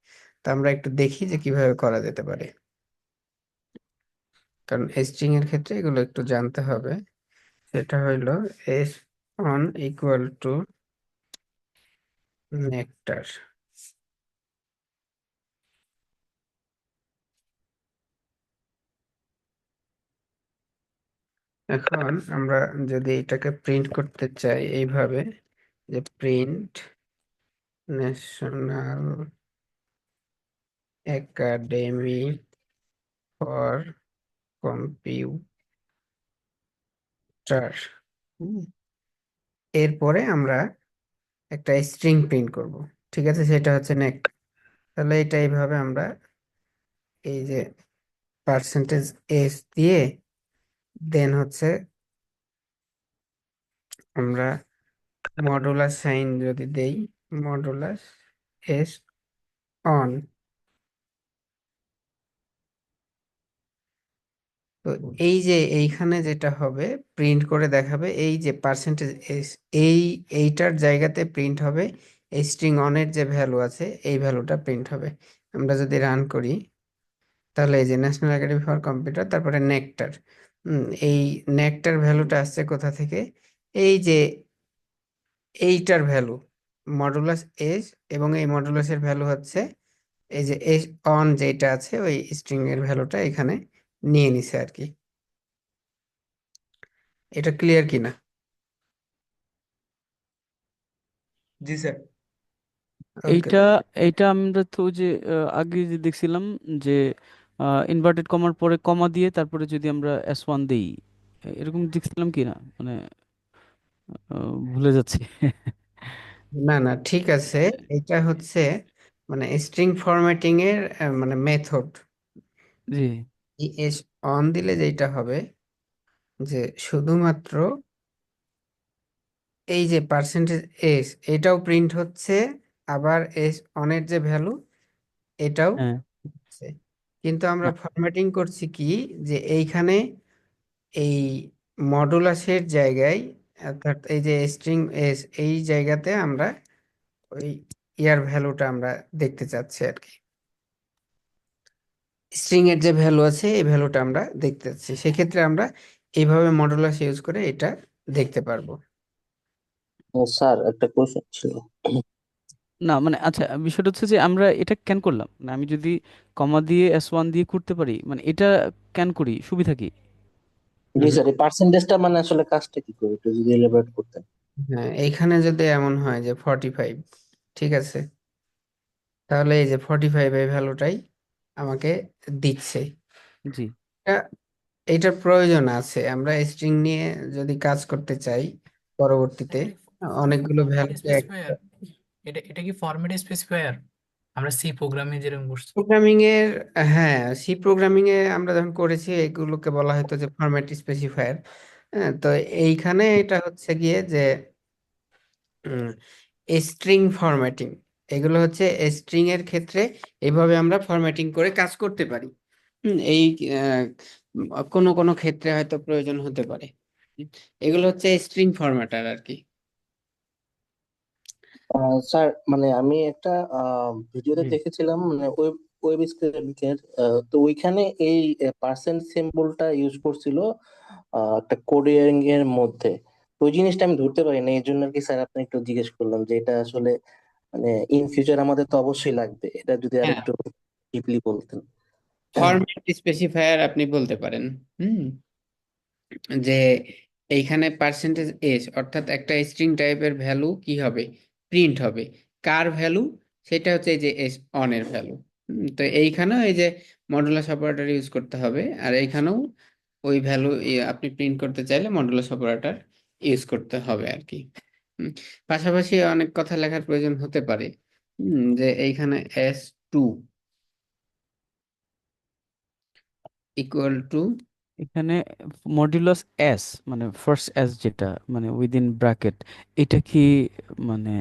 তো আমরা একটু দেখি যে কিভাবে করা যেতে পারে, কারণ স্ট্রিং এর ক্ষেত্রে এগুলো একটু জানতে হবে। সেটা হইলো S one equal two nectar. এখন আমরা যদি এটাকে প্রিন্ট করতে চাই এইভাবে, যে print national academy for computer, এরপরে আমরা একটা স্ট্রিং প্রিন্ট করব। ঠিক আছে, সেটা হচ্ছে নেক্সট। তাহলে এটা এইভাবে আমরা এই যে পার্সেন্টেজ এস দিয়ে দেন হচ্ছে আমরা মডুলাস সাইন যদি দেই, মডুলাস এস অন, তো এই যে এইখানে যেটা হবে প্রিন্ট করে দেখাবে এই যে পার্সেন্টেজ এস, এই এইটার জায়গাতে প্রিন্ট হবে এই স্ট্রিং অনের যে ভ্যালু আছে এই ভ্যালুটা প্রিন্ট হবে। আমরা যদি রান করি তাহলে এই যে ন্যাশনাল একাডেমি ফর কম্পিউটার তারপরে নেকটার, এই নেকটার ভ্যালুটা আসছে কোথা থেকে, এই যে এইটার ভ্যালু মডুলাস এস, এবং এই মডুলাসের ভ্যালু হচ্ছে এই যে এস অন যেটা আছে ওই স্ট্রিং এর ভ্যালুটা এখানে নিয়ে নিছে আর কি। এটা ক্লিয়ার কিনা? জি স্যার। ওকে। এইটা এইটা আমরা তো ওই যে আগে যে দেখছিলাম যে ইনভার্টেড কমার পরে কমা দিয়ে তারপরে যদি আমরা S1 দেই, এরকম দেখছিলাম কি না, মানে ভুলে যাচ্ছি। না না, ঠিক আছে, এটা হচ্ছে মানে স্ট্রিং ফরম্যাটিং এর মানে মেথড। জি। এস অন দিলে যেটা হবে যে শুধুমাত্র এই যে পার্সেন্টেজ এস এটাও প্রিন্ট হচ্ছে, আবার এস অনের যে ভ্যালু এটাও হ্যাঁ। হচ্ছে। কিন্তু আমরা না, ফরম্যাটিং করছি কি, যে এইখানে এই মডুলাসের জায়গায় অর্থাৎ এই যে স্ট্রিং এস এই জায়গাতে আমরা ওই ইয়ার ভ্যালুটা আমরা দেখতে চাচ্ছি আর কি। স্ট্রিং এর যে ভ্যালু আছে এই ভ্যালুটা আমরা দেখতে চাচ্ছি, সেক্ষেত্রে আমরা এইভাবে মডুলাস ইউজ করে এটা দেখতে পারবো। স্যার একটা কোশ্চেন ছিল। না মানে আচ্ছা, বিষয়টা হচ্ছে যে আমরা এটা কেন করলাম না, আমি যদি কমা দিয়ে S1 দিয়ে করতে পারি, মানে এটা কেন করি, সুবিধা কি? জি স্যার, এই পার্সেন্টেজটা মানে আসলে কাজটা কি করে একটু যদি এলাবোরেট করতেন। হ্যাঁ, এইখানে যদি এমন হয় যে 45, ঠিক আছে, তাহলে এই যে 45 এই ভ্যালুটাই আমাকে দিচ্ছে। জি। এটা এটার প্রয়োজন আছে, আমরা স্ট্রিং নিয়ে যদি কাজ করতে চাই পরবর্তীতে অনেকগুলো ফরম্যাট ভ্যালুকে স্পেসিফায়ার, এটা কি ফরম্যাট স্পেসিফায়ার আমরা সি প্রোগ্রামে যেরকম করছি? প্রোগ্রামিং এর, হ্যাঁ, সি প্রোগ্রামিং এ আমরা যখন করেছি এগুলোকে বলা হতো যে ফরম্যাট স্পেসিফায়ার। হ্যাঁ, তো এইখানে এটা হচ্ছে গিয়ে যে স্ট্রিং ফরম্যাটিং, এগুলো হচ্ছে স্ট্রিং এর ক্ষেত্রে এইভাবে আমরা ফরম্যাটিং করে কাজ করতে পারি। এই আহ, কোনো কোনো ক্ষেত্রে হয়তো প্রয়োজন হতে পারে। এগুলো হচ্ছে স্ট্রিং ফরম্যাটার আর কি। স্যার মানে আমি একটা ভিডিওতে হুম। দেখেছিলাম, মানে ওয়েব ওয়েব স্ক্রিপ্টের, তো ওইখানে এই পার্সেন্ট সিম্বলটা ইউজ করছিল একটা কোডিং এর মধ্যে। তো ওই জিনিসটা আমি ধরতে পারি না, এই জন্য আর কি স্যার আপনি একটু জিজ্ঞেস করলাম যে এটা আসলে মানে ইন ফিউচার আমাদের তো অবশ্যই লাগবে, এটা যদি আর হ্যাঁ, একটু ডিপলি বলতেন। ফরম্যাট স্পেসিফায়ার আপনি বলতে পারেন। হুম, যে এইখানে পার্সেন্টেজ এস অর্থাৎ একটা স্ট্রিং টাইপের ভ্যালু কি হবে, প্রিন্ট হবে। কার ভ্যালু? সেটা হচ্ছে এই যে এস অন এর ভ্যালু। তো এইখানেও এই যে মডুলাস অপারেটর ইউজ করতে হবে, আর এইখানেও ওই ভ্যালু আপনি প্রিন্ট করতে চাইলে মডুলাস অপারেটর ইউজ করতে হবে আর কি। হুম, পাশাপাশি অনেক কথা লেখার প্রয়োজন হতে পারে। যে এইখানে S2 ইকুয়াল টু, এখানে মডিউলাস এস মানে ফার্স্ট এস যেটা মানে উইদিন ব্র্যাকেট, এটা কি মানে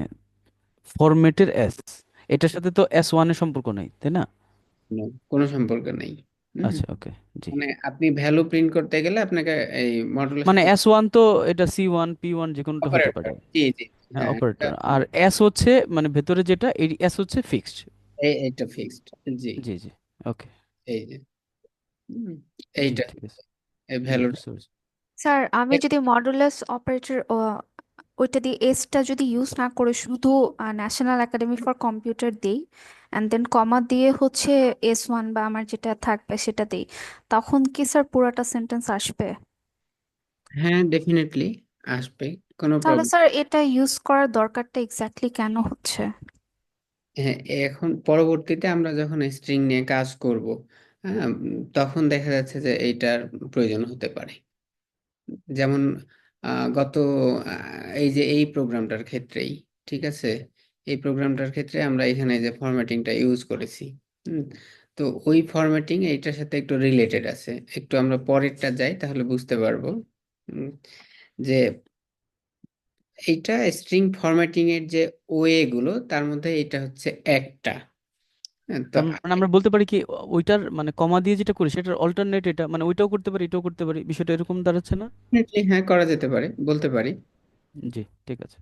ফরম্যাটের এস, এটার সাথে তো S1 এর সম্পর্ক নেই, তাই না? কোনো সম্পর্ক নেই। হুম, আচ্ছা, ওকে। জি। মানে আপনি ভ্যালু প্রিন্ট করতে গেলে আপনাকে এই মডুলাস মানে S1 তো এটা C1 P1 যে কোনোটা হতে পারে। অপারেটর, জি জি, হ্যাঁ, হ্যাঁ, অপারেটর। আর এস হচ্ছে মানে ভেতরে যেটা, এই এস হচ্ছে ফিক্সড। এইটা ফিক্সড। জি, জি জি। ওকে। এই যে হুম, জি, এইটা ঠিক আছে। এই জি, ভ্যালুটা। বুঝতে পারছি। স্যার আমি যদি মডুলাস অপারেটর ওইটা দিয়ে এসটা যদি ইউজ না করে শুধু ন্যাশনাল একাডেমি ফর কম্পিউটার দেই অ্যান্ড দেন কমা দিয়ে হচ্ছে S1 বা আমার যেটা থাকবে সেটা দেই, তখন কি স্যার পুরোটা সেন্টেন্স আসবে? হ্যাঁ, ডেফিনেটলি আসবে, কোনো তাহলে প্রবলেম। স্যার এটা ইউজ করার দরকারটা এক্স্যাক্টলি কেন হচ্ছে? হ্যাঁ, এখন পরবর্তীতে আমরা যখন স্ট্রিং নিয়ে কাজ করব, হ্যাঁ, তখন দেখা যাচ্ছে যে এইটার প্রয়োজন হতে পারে। যেমন গত এই যে এই প্রোগ্রামটার ক্ষেত্রেই, ঠিক আছে, এই প্রোগ্রামটার ক্ষেত্রে আমরা এখানে যে ফরম্যাটিংটা ইউজ করেছি। হুম, তো ওই ফরম্যাটিং এইটার সাথে একটু রিলেটেড আছে, একটু আমরা পরেরটা যাই তাহলে বুঝতে পারবো যে এইটা স্ট্রিং ফরম্যাটিং এর যে ওয়ে গুলো তার মধ্যে এটা হচ্ছে একটা। হ্যাঁ, তো তার মানে আমরা বলতে পারি কি ওইটার মানে কমা দিয়ে যেটা করি সেটার অল্টারনেট এটা, মানে ওইটাও করতে পারি এটাও করতে পারি, বিষয়টা এরকম দাঁড়াচ্ছে না? definitely হ্যাঁ, করা যেতে পারে, বলতে পারি। জি, ঠিক আছে।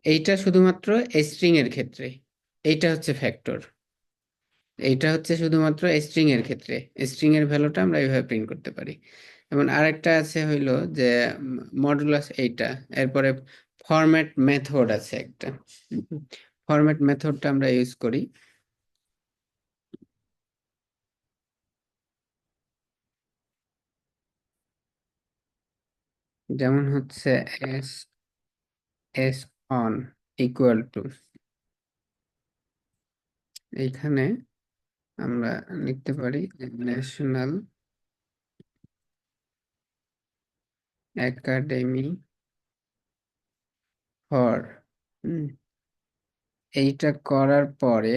এইটা শুধুমাত্র স্ট্রিং এর ক্ষেত্রে, এইটা হচ্ছে ফ্যাক্টর। এইটা হচ্ছে শুধুমাত্র স্ট্রিং এর ক্ষেত্রে, স্ট্রিং এর ভ্যালুটা আমরা এইভাবে প্রিন্ট করতে পারি। যেমন আরেকটা আছে হইলো যে মডুলাস এইটা, এরপরে ফরম্যাট মেথড আছে একটা। ফরম্যাট মেথডটা আমরা ইউজ করি, যেমন হচ্ছে S S one equal two, এইখানে আমরা লিখতে পারি ন্যাশনাল একাডেমি ফর, এইটা করার পরে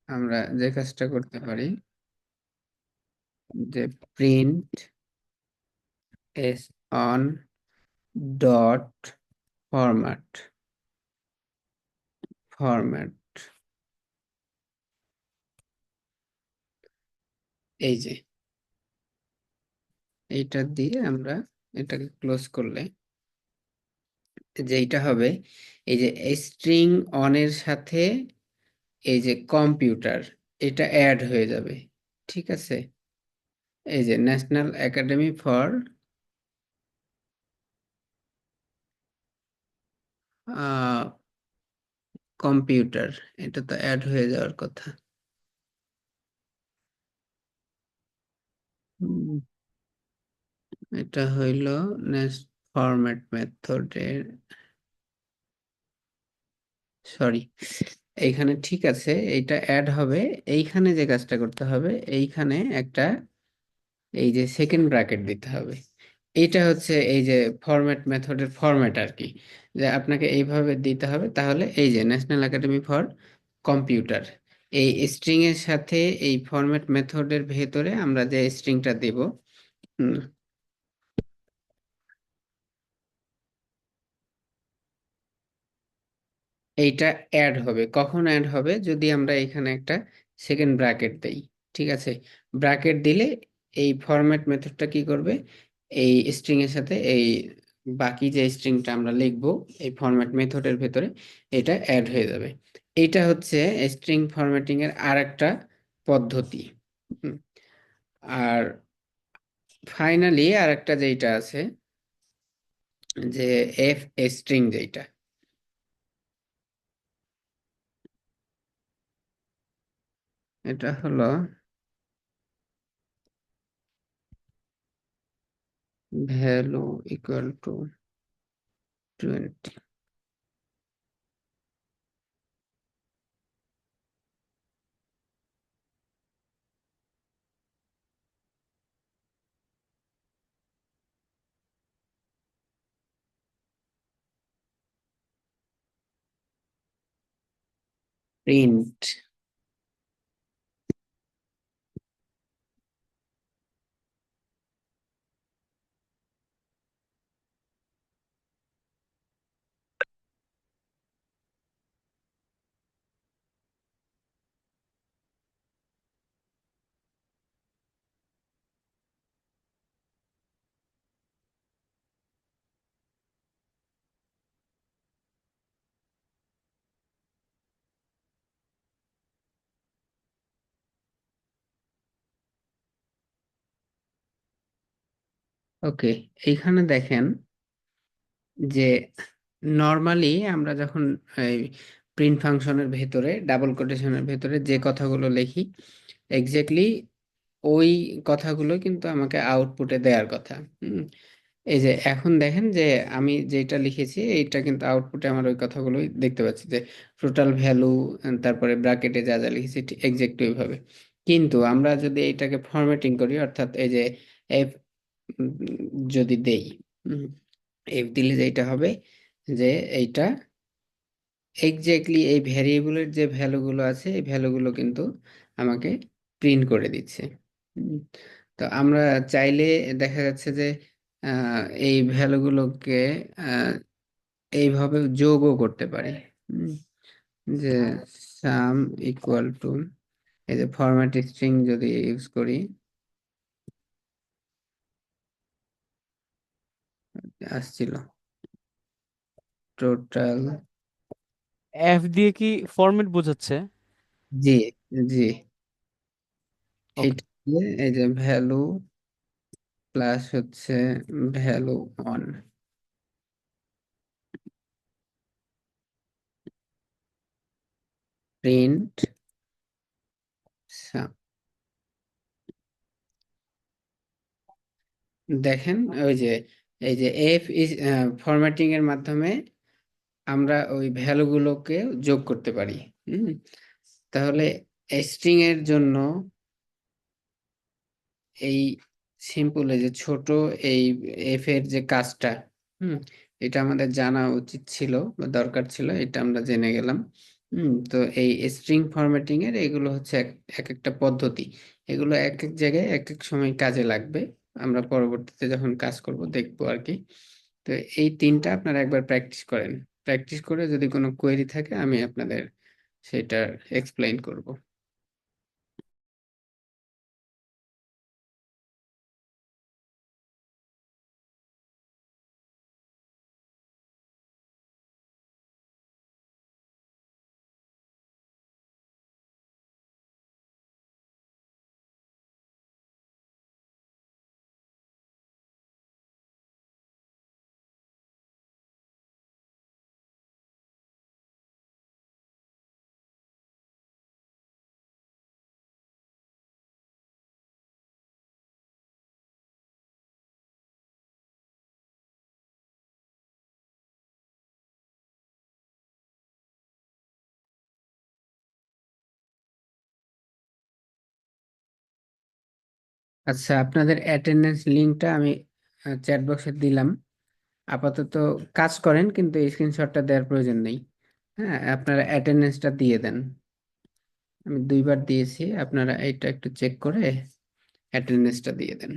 আমরা যে কাজটা করতে পারি যে print S on dot format, format এই যে এইটা দিয়ে আমরা এটাকে ক্লোজ করলে যেইটা হবে এই যে স্ট্রিং অনের সাথে এই যে কম্পিউটার এটা অ্যাড হয়ে যাবে। ঠিক আছে, এই যে ন্যাশনাল একাডেমি ফর কম্পিউটার, এটা তো অ্যাড হয়ে যাওয়ার কথা। হুম, এটা হইল ফরম্যাট মেথডের, সরি এইখানে ঠিক আছে, এইটা অ্যাড হবে। এইখানে যে কাজটা করতে হবে, এইখানে একটা এই যে সেকেন্ড ব্র্যাকেট দিতে হবে। এইটা হচ্ছে এই যে ফরম্যাট মেথডের ফরম্যাট আর কি, যে আপনাকে এইভাবে দিতে হবে, তাহলে এই যে ন্যাশনাল একাডেমি ফর কম্পিউটার এই স্ট্রিং এর সাথে এই ফরম্যাট মেথডের ভেতরে আমরা যে স্ট্রিংটা দেব, এইটা অ্যাড হবে। কখন অ্যাড হবে? যদি আমরা এখানে একটা সেকেন্ড ব্র্যাকেট দেই। ঠিক আছে, ব্র্যাকেট দিলে এই ফরম্যাট মেথডটা কি করবে, এই স্ট্রিং এর সাথে এই বাকি যে স্ট্রিংটা আমরা লিখবো এই ফরম্যাট মেথডের ভেতরে এটা অ্যাড হয়ে যাবে। এইটা হচ্ছে স্ট্রিং ফরম্যাটিং এর আরেকটা পদ্ধতি। হুম, আর ফাইনালি আরেকটা যেটা আছে যে এফ স্ট্রিং, যেটা এটা হলো ভ্যালু ইকুয়াল টু 20, প্রিন্ট। ওকে, এইখানে দেখেন যে নর্মালি আমরা যখন এই প্রিন্ট ফাংশনের ভেতরে ডাবল কোটেশনের ভেতরে যে কথাগুলো লিখি এক্স্যাক্টলি ওই কথাগুলো কিন্তু আমাকে আউটপুটে দেওয়ার কথা। এই যে এখন দেখেন যে আমি যেটা লিখেছি এইটা কিন্তু আউটপুটে আমার ওই কথাগুলোই দেখতে পাচ্ছি, যে টোটাল ভ্যালু, তারপরে ব্র্যাকেটে যা যা লিখেছি এক্সাক্ট ওইভাবে। কিন্তু আমরা যদি এইটাকে ফরম্যাটিং করি, অর্থাৎ এই যে এফ যদি দেই, এফ দিলে যেটা হবে যে এইটা এক্স্যাক্টলি এই ভ্যারিয়েবলের যে ভ্যালুগুলো আছে এই ভ্যালুগুলো কিন্তু আমাকে প্রিন্ট করে দিচ্ছে। হুম, তো আমরা চাইলে দেখা যাচ্ছে যে এই ভ্যালুগুলোকে এইভাবে যোগও করতে পারি। হুম, যে সাম ইকুয়াল টু, এই যে ফরম্যাট স্ট্রিং যদি ইউজ করি, আসছিল টোটাল, এফ দিয়ে কি ফরম্যাট বোঝাচ্ছে? জি জি, ওকে। এইটা দিয়ে এই যে ভ্যালু প্লাস হচ্ছে ভ্যালু অন, প্রিন্ট সাম। দেখেন ওই যে এই যে এফ ইজ ফরম্যাটিং এর মাধ্যমে আমরা ওই ভ্যালুগুলোকে যোগ করতে পারি। হুম, তাহলে স্ট্রিং এর জন্য এই সিম্পল এই যে ছোট এই এফ এর যে কাজটা, হুম, এটা আমাদের জানা উচিত ছিল বা দরকার ছিল, এটা আমরা জেনে গেলাম। তো এই স্ট্রিং ফরম্যাটিং এর এগুলো হচ্ছে এক এক একটা পদ্ধতি, এগুলো এক এক জায়গায় এক এক সময় কাজে লাগবে, আমরা পরবর্তীতে যখন কাজ করব দেখবো আর কি। তো এই তিনটা আপনারা একবার প্র্যাকটিস করেন, প্র্যাকটিস করে যদি কোনো কোয়েরি থাকে আমি আপনাদের সেটা এক্সপ্লেইন করব। আচ্ছা, আপনাদের অ্যাটেন্ডেন্স লিঙ্কটা আমি চ্যাট বক্সে দিলাম, আপাতত কাজ করেন কিন্তু স্ক্রিনশটটা দেওয়ার প্রয়োজন নেই। হ্যাঁ, আপনারা অ্যাটেন্ডেন্সটা দিয়ে দেন, আমি 2বার দিয়েছি, আপনারা এইটা একটু চেক করে অ্যাটেন্ডেন্সটা দিয়ে দেন।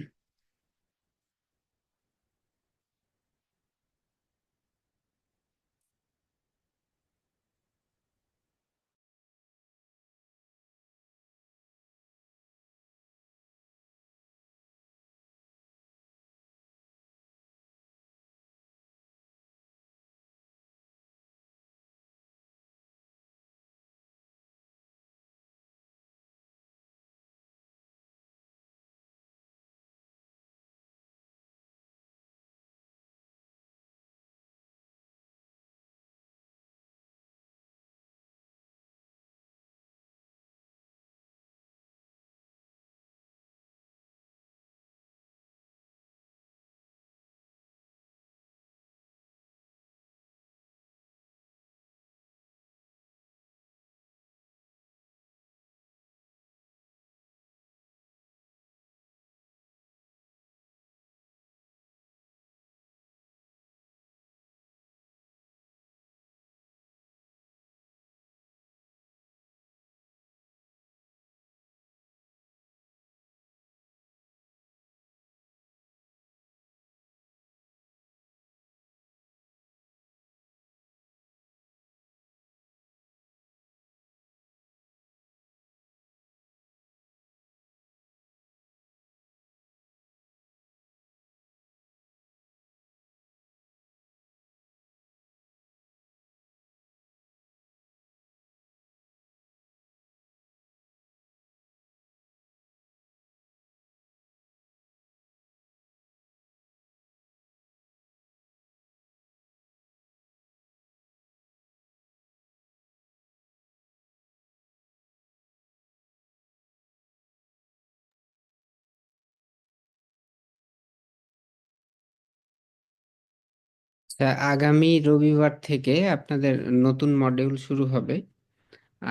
আচ্ছা, আগামী রবিবার থেকে আপনাদের নতুন মডিউল শুরু হবে,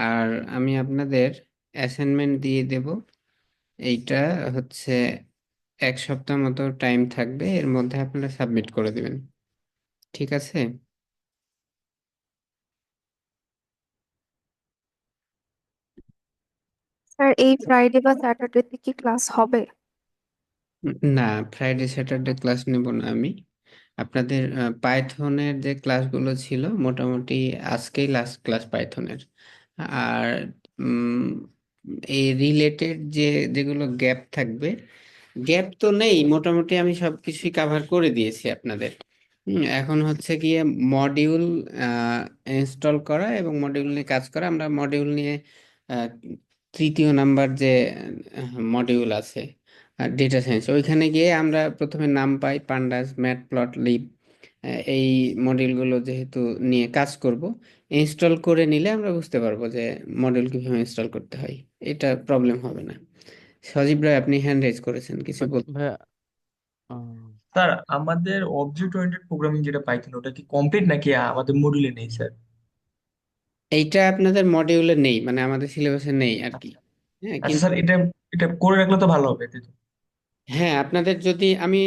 আর আমি আপনাদের অ্যাসাইনমেন্ট দিয়ে দেব। এইটা হচ্ছে 1 সপ্তাহ মতো টাইম থাকবে, এর মধ্যে আপনারা সাবমিট করে দেবেন, ঠিক আছে? স্যার এই ফ্রাইডে বা স্যাটারডেতে কি ক্লাস হবে? না, ফ্রাইডে স্যাটারডে ক্লাস নেব না আমি। আপনাদের পাইথনের যে ক্লাসগুলো ছিল মোটামুটি আজকেই লাস্ট ক্লাস পাইথনের। আর উম, এই রিলেটেড যেগুলো গ্যাপ থাকবে, গ্যাপ তো নেই, মোটামুটি আমি সবকিছুই কাভার করে দিয়েছি আপনাদের। এখন হচ্ছে গিয়ে মডিউল ইনস্টল করা এবং মডিউল নিয়ে কাজ করা। আমরা মডিউল নিয়ে আহ, তৃতীয় নাম্বার যে মডিউল আছে ডেটা সায়েন্স, ওইখানে গিয়ে আমরা প্রথমে নাম পাই, পান্ডাস, ম্যাটপ্লটলিব, এই মডিউলগুলো যেহেতু নিয়ে কাজ করব, ইনস্টল করে নিলে আমরা বুঝতে পারবো যে মডিউল কিভাবে ইনস্টল করতে হয়। এটা প্রবলেম হবে না। সজীব রায়, আপনি হ্যান্ড রেজ করেছেন, কিছু বল। ভাইয়া আহ, স্যার আমাদের অবজেক্ট ওরিয়েন্টেড প্রোগ্রামিং যেটা পাইথন ওটা কি কমপ্লিট নাকি আমাদের মডিউলে নেই স্যার? এইটা আপনাদের মডিউলে নেই, মানে আমাদের সিলেবাসে নেই আর কি। হ্যাঁ, আচ্ছা কিন্তু স্যার, এটা এটা করে রাখলে তো ভালো হবে, তাই তো? হ্যাঁ, আপনাদের যদি আমি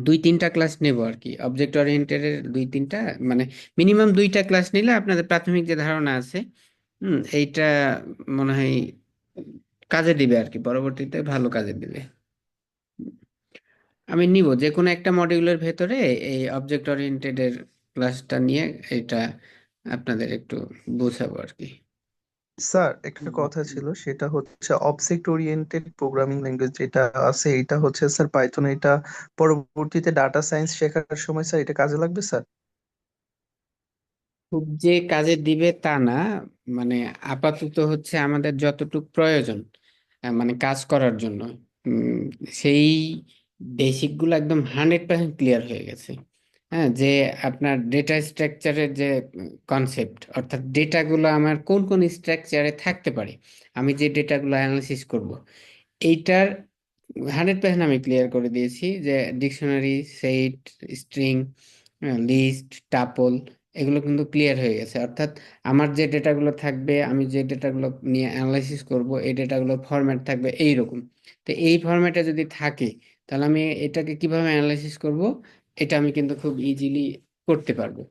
দুই তিনটা ক্লাস নেব আর কি, অবজেক্ট ওরিয়েন্টেড এর দুই তিনটা, মানে মিনিমাম দুইটা ক্লাস নিলে আপনাদের প্রাথমিক যে ধারণা আছে, এইটা মনে হয় কাজে দিবে আর কি, পরবর্তীতে ভালো কাজে দিবে। আমি নিব যে কোনো একটা মডিউলের ভেতরে এই অবজেক্ট ওরিয়েন্টেড এর ক্লাসটা নিয়ে এটা আপনাদের একটু বোঝাবো আর কি। স্যার একটা কথা ছিল, সেটা হচ্ছে অবজেক্ট ওরিয়েন্টেড প্রোগ্রামিং ল্যাঙ্গুয়েজ যেটা আছে, এটা হচ্ছে স্যার পাইথন। এটা পরবর্তীতে ডাটা সায়েন্স শেখার সময় স্যার এটা কাজে লাগবে স্যার? খুব যে কাজে দিবে তা না, মানে আপাতত হচ্ছে আমাদের যতটুকু প্রয়োজন মানে কাজ করার জন্য, উম, সেই বেসিক গুলো একদম 100% ক্লিয়ার হয়ে গেছে। হ্যাঁ, যে আপনার ডেটা স্ট্রাকচারের যে কনসেপ্ট, অর্থাৎ ডেটাগুলো আমার কোন কোন স্ট্রাকচারে থাকতে পারে, আমি যে ডেটাগুলো অ্যানালাইসিস করব, এইটার 100% আমি ক্লিয়ার করে দিয়েছি। যে dictionary, set, string, list, tuple, এগুলো কিন্তু ক্লিয়ার হয়ে গেছে। অর্থাৎ আমার যে ডেটাগুলো থাকবে, আমি যে ডেটাগুলো নিয়ে অ্যানালাইসিস করব, এই ডেটাগুলো ফরম্যাট থাকবে এইরকম। তো এই ফরম্যাটে যদি থাকে, তাহলে আমি এটাকে কিভাবে অ্যানালাইসিস করব, এটা আমি কিন্তু খুব ইজিলি করতে পারবো।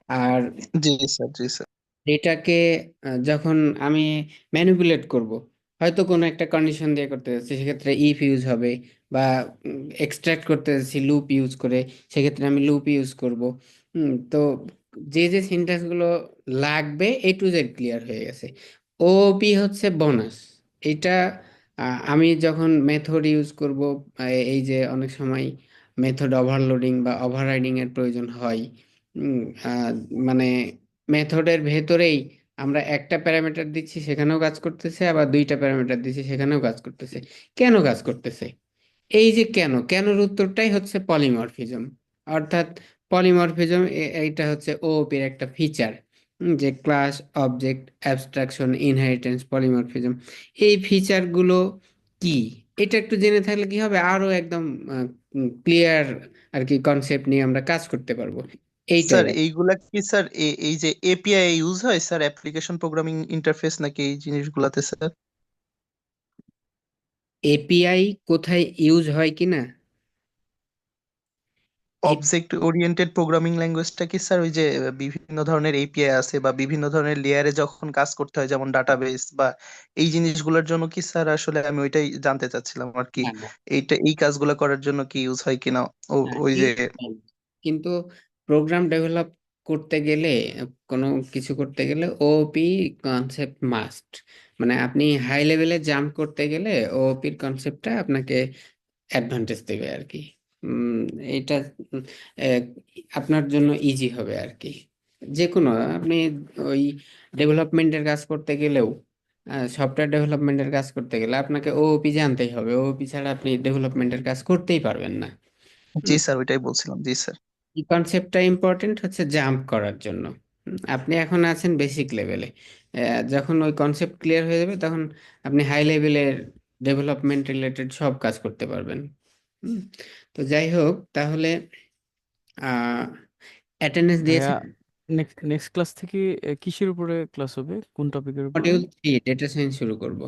আর জি স্যার, জি স্যার। এটাকে যখন আমি ম্যানিপুলেট করব, হয়তো কোনো একটা কন্ডিশন দিয়ে করতে যাচ্ছি, সেক্ষেত্রে ইফ ইউজ হবে, বা এক্সট্রাক্ট করতে যাচ্ছি লুপ ইউজ করে, সেক্ষেত্রে আমি লুপ ইউজ করব। তো যে সিনট্যাক্স গুলো লাগবে A to Z ক্লিয়ার হয়ে গেছে। ওপি হচ্ছে বোনাস। এটা আমি যখন মেথড ইউজ করব, এই যে অনেক সময় মেথড ওভারলোডিং বা ওভাররাইডিং এর প্রয়োজন হয়, উম, আহ, মানে মেথডের ভেতরেই আমরা একটা প্যারামিটার দিচ্ছি সেখানেও কাজ করতেছে, আবার দুইটা প্যারামিটার দিচ্ছি সেখানেও কাজ করতেছে। কেন কাজ করতেছে? এই যে কেন, কেনর উত্তরটাই হচ্ছে পলিমরফিজম। অর্থাৎ পলিমরফিজম, এইটা হচ্ছে ওওপির একটা ফিচার, যে class, object, abstraction, inheritance, polymorphism, এই ফিচারগুলো কি, এটা একটু জেনে থাকলে কি হবে, আরো একদম ক্লিয়ার আর কি কনসেপ্ট নিয়ে আমরা কাজ করতে পারবো। এইটাই স্যার এইগুলা কি স্যার এই যে এপিআই ইউজ হয় স্যার, অ্যাপ্লিকেশন প্রোগ্রামিং ইন্টারফেস, নাকি এই জিনিসগুলাতে স্যার? এপিআই কোথায় ইউজ হয় কিনা, অবজেক্ট ওরিয়েন্টেড প্রোগ্রামিং ল্যাঙ্গুয়েজটা কি স্যার ওই যে বিভিন্ন ধরনের এপিআই আছে বা বিভিন্ন ধরনের লেয়ারে যখন কাজ করতে হয়, যেমন ডাটাবেস বা এই জিনিসগুলোর জন্য কি স্যার? আসলে আমি ওইটাই জানতে চাচ্ছিলাম আর কি, না না এই কাজগুলো করার জন্য কি ইউজ হয় কিনা। না, ওই যে ইউজ হয় না। কিন্তু প্রোগ্রাম ডেভেলপ করতে গেলে, কোনো কিছু করতে গেলে ওপি কনসেপ্ট মাস্ট, মানে আপনি হাই লেভেলে জাম্প করতে গেলে ওপির কনসেপ্টটা আপনাকে অ্যাডভান্টেজ দেবে আর কি। উম, এইটা উম, আহ, আপনার জন্য ইজি হবে আর কি। যে কোনো আপনি ওই ডেভেলপমেন্টের কাজ করতে গেলেও, সফটওয়্যার ডেভেলপমেন্টের কাজ করতে গেলে আপনাকে ওওপি জানতেই হবে, ওওপি ছাড়া আপনি ডেভেলপমেন্টের কাজ করতেই পারবেন না। জি স্যার, ওইটাই বলছিলাম, জি স্যার। এই কনসেপ্টটা ইম্পর্টেন্ট হচ্ছে জাম্প করার জন্য। আপনি এখন আছেন বেসিক লেভেলে, যখন ওই কনসেপ্ট ক্লিয়ার হয়ে যাবে, তখন আপনি হাই লেভেলের ডেভেলপমেন্ট রিলেটেড সব কাজ করতে পারবেন। হুম, তো যাই হোক, তাহলে অ্যাটেন্ডেন্স ভাইয়া দিয়েছেন। নেক্সট নেক্সট ক্লাস থেকে কিসের উপরে ক্লাস হবে, কোন টপিকের উপরে? মডিউল 3 ডেটা সায়েন্স শুরু করব।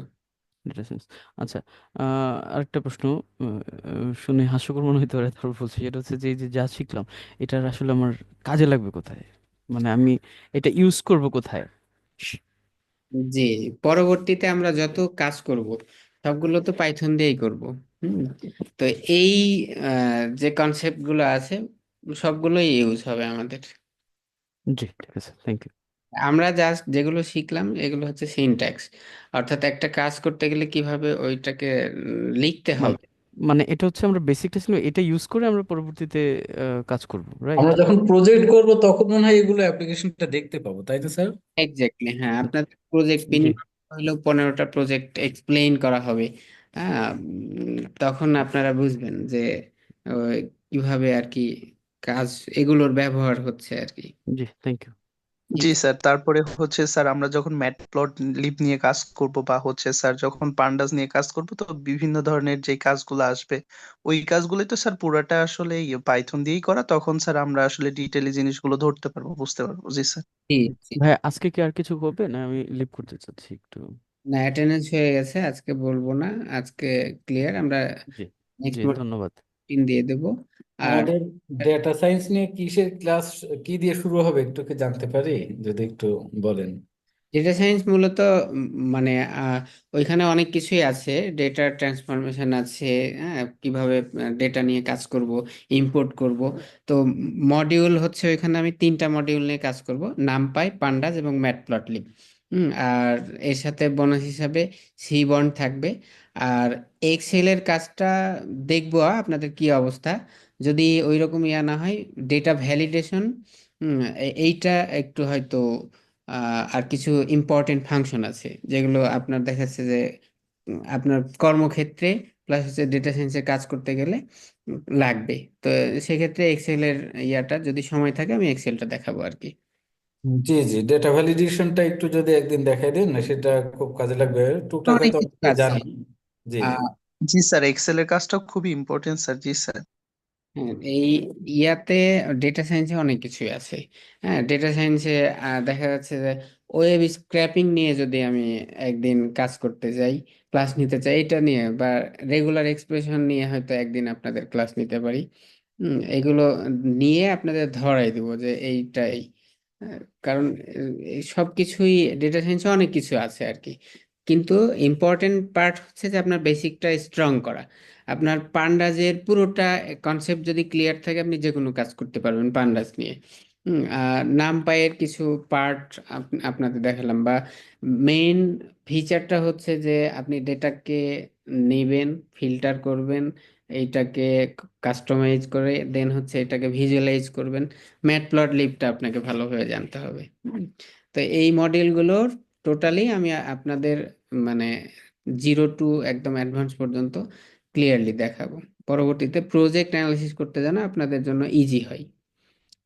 Data science. আচ্ছা, আরেকটা প্রশ্ন, শুনে হাস্যকর মনে হতে পারে, তারপর বলছি, সেটা হচ্ছে যে এই যে যা শিখলাম এটার আসলে আমার কাজে লাগবে কোথায়? মানে আমি এটা ইউজ করব কোথায়? জি, পরবর্তীতে আমরা যত কাজ করব সবগুলো তো পাইথন দিয়েই করব। হুম। তো এই যে কনসেপ্ট গুলো আছে সবগুলোই ইউজ হবে আমাদের। জি, ঠিক আছে, থ্যাংক ইউ। আমরা জাস্ট যেগুলো শিখলাম এগুলো হচ্ছে সিনট্যাক্স, অর্থাৎ একটা কাজ করতে গেলে কিভাবে ওইটাকে লিখতে মানে হবে। মানে এটা হচ্ছে আমরা বেসিকটা ছিল, এটা ইউজ করে আমরা পরবর্তীতে কাজ করব, রাইট? আমরা যখন প্রজেক্ট করব তখন মনে হয় এগুলো অ্যাপ্লিকেশনটা দেখতে পাবো, তাই তো স্যার? এক্স্যাক্টলি, হ্যাঁ, আপনাদের প্রজেক্ট জি মিনিমাম হলেও 15টা প্রজেক্ট এক্সপ্লেইন করা হবে। হ্যাঁ, তখন আপনারা বুঝবেন যে ওই কিভাবে আর কি কাজ এগুলোর ব্যবহার হচ্ছে আর কি। জি, থ্যাংক ইউ। ঠিক জি আছে। স্যার, তারপরে হচ্ছে স্যার আমরা যখন ম্যাটপ্লটলিব নিয়ে কাজ করব বা হচ্ছে স্যার যখন পান্ডাস নিয়ে কাজ করব, তো বিভিন্ন ধরনের যে কাজগুলো আসবে ওই কাজগুলো তো স্যার পুরাটা আসলে পাইথন দিয়েই করা, তখন স্যার আমরা আসলে ডিটেইলি জিনিসগুলো ধরতে পারবো, বুঝতে পারবো। জি স্যার। জি, জি। ভাই আজকে কি আর কিছু হবে না? আমি লিভ করতে চাচ্ছি একটু। না, অ্যাটেন্ডেন্স হয়ে গেছে, আজকে বলবো না, আজকে ক্লিয়ার। আমরা জি জি, নেক্সট ধন্যবাদ। রুটিন দিয়ে দেব। আর আমাদের ডেটা সায়েন্স নিয়ে কিসের ক্লাস, কি দিয়ে শুরু হবে একটু কি জানতে পারি, যদি একটু বলেন? ডেটা সায়েন্স মূলত মানে ওইখানে অনেক কিছুই আছে, ডেটা ট্রান্সফরমেশন আছে, হ্যাঁ, কিভাবে ডেটা নিয়ে কাজ করব, ইম্পোর্ট করব। তো মডিউল হচ্ছে ওইখানে আমি 3টা মডিউল নিয়ে কাজ করব, নামপাই, পান্ডাস এবং ম্যাটপ্লটলিব। আর এর সাথে বোনাস হিসাবে সি বন্ড থাকবে। আর এক্সেলের কাজটা দেখবো আপনাদের কি অবস্থা, যদি ওইরকম ইয়া না হয় ডেটা ভ্যালিডেশন, এইটা একটু হয়তো আর কিছু ইম্পর্টেন্ট ফাংশন আছে যেগুলো আপনার দেখা যাচ্ছে যে আপনার কর্মক্ষেত্রে প্লাস হচ্ছে ডেটা সায়েন্সের কাজ করতে গেলে লাগবে। তো সেক্ষেত্রে এক্সেলের ইয়াটা যদি সময় থাকে আমি এক্সেলটা দেখাবো আর কি। জি জি, ডেটা ভ্যালিডেশনটা একটু যদি একদিন দেখাই দেন না, সেটা খুব কাজে লাগবে। টুকটাক অনেক হয়তো কিছু অনেকে আছে। জানি। জি জি। জি স্যার, এক্সেলের কাজটা খুবই ইম্পর্টেন্ট স্যার। জি স্যার। হ্যাঁ, এই ইয়াতে ডেটা সায়েন্সে অনেক কিছুই আছে। হ্যাঁ, ডেটা সায়েন্সে দেখা যাচ্ছে যে ওয়েব স্ক্র্যাপিং নিয়ে যদি আমি একদিন কাজ করতে যাই, ক্লাস নিতে চাই এটা নিয়ে, বা রেগুলার এক্সপ্রেশন নিয়ে হয়তো একদিন আপনাদের ক্লাস নিতে পারি। এগুলো নিয়ে আপনাদের ধরাই দিব যে এইটাই। কারণ এই সব কিছুই ডেটা সায়েন্সে অনেক কিছু আছে আর কি। কিন্তু ইম্পর্টেন্ট পার্ট হচ্ছে যে আপনার বেসিকটা স্ট্রং করা। আপনার পান্ডাজের পুরোটা কনসেপ্ট যদি ক্লিয়ার থাকে আপনি যে কোনো কাজ করতে পারবেন পান্ডাজ নিয়ে। নামপাইয়ের কিছু পার্ট আপনাদের দেখালাম, বা মেইন ফিচারটা হচ্ছে যে আপনি ডেটাকে নেবেন, ফিল্টার করবেন, এইটাকে কাস্টমাইজ করে দেন হচ্ছে এটাকে ভিজুয়ালাইজ করবেন। ম্যাটপ্লটলিবটা আপনাকে ভালোভাবে জানতে হবে। তো এই মডেলগুলোর টোটালি আমি আপনাদের মানে 0 টু একদম অ্যাডভান্স পর্যন্ত ক্লিয়ারলি দেখাবো। পরবর্তীতে প্রজেক্ট অ্যানালিসিস করতে যেন আপনাদের জন্য ইজি হয়,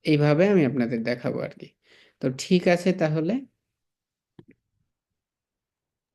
এইভাবে আমি আপনাদের দেখাবো আর কি। তো ঠিক আছে তাহলে।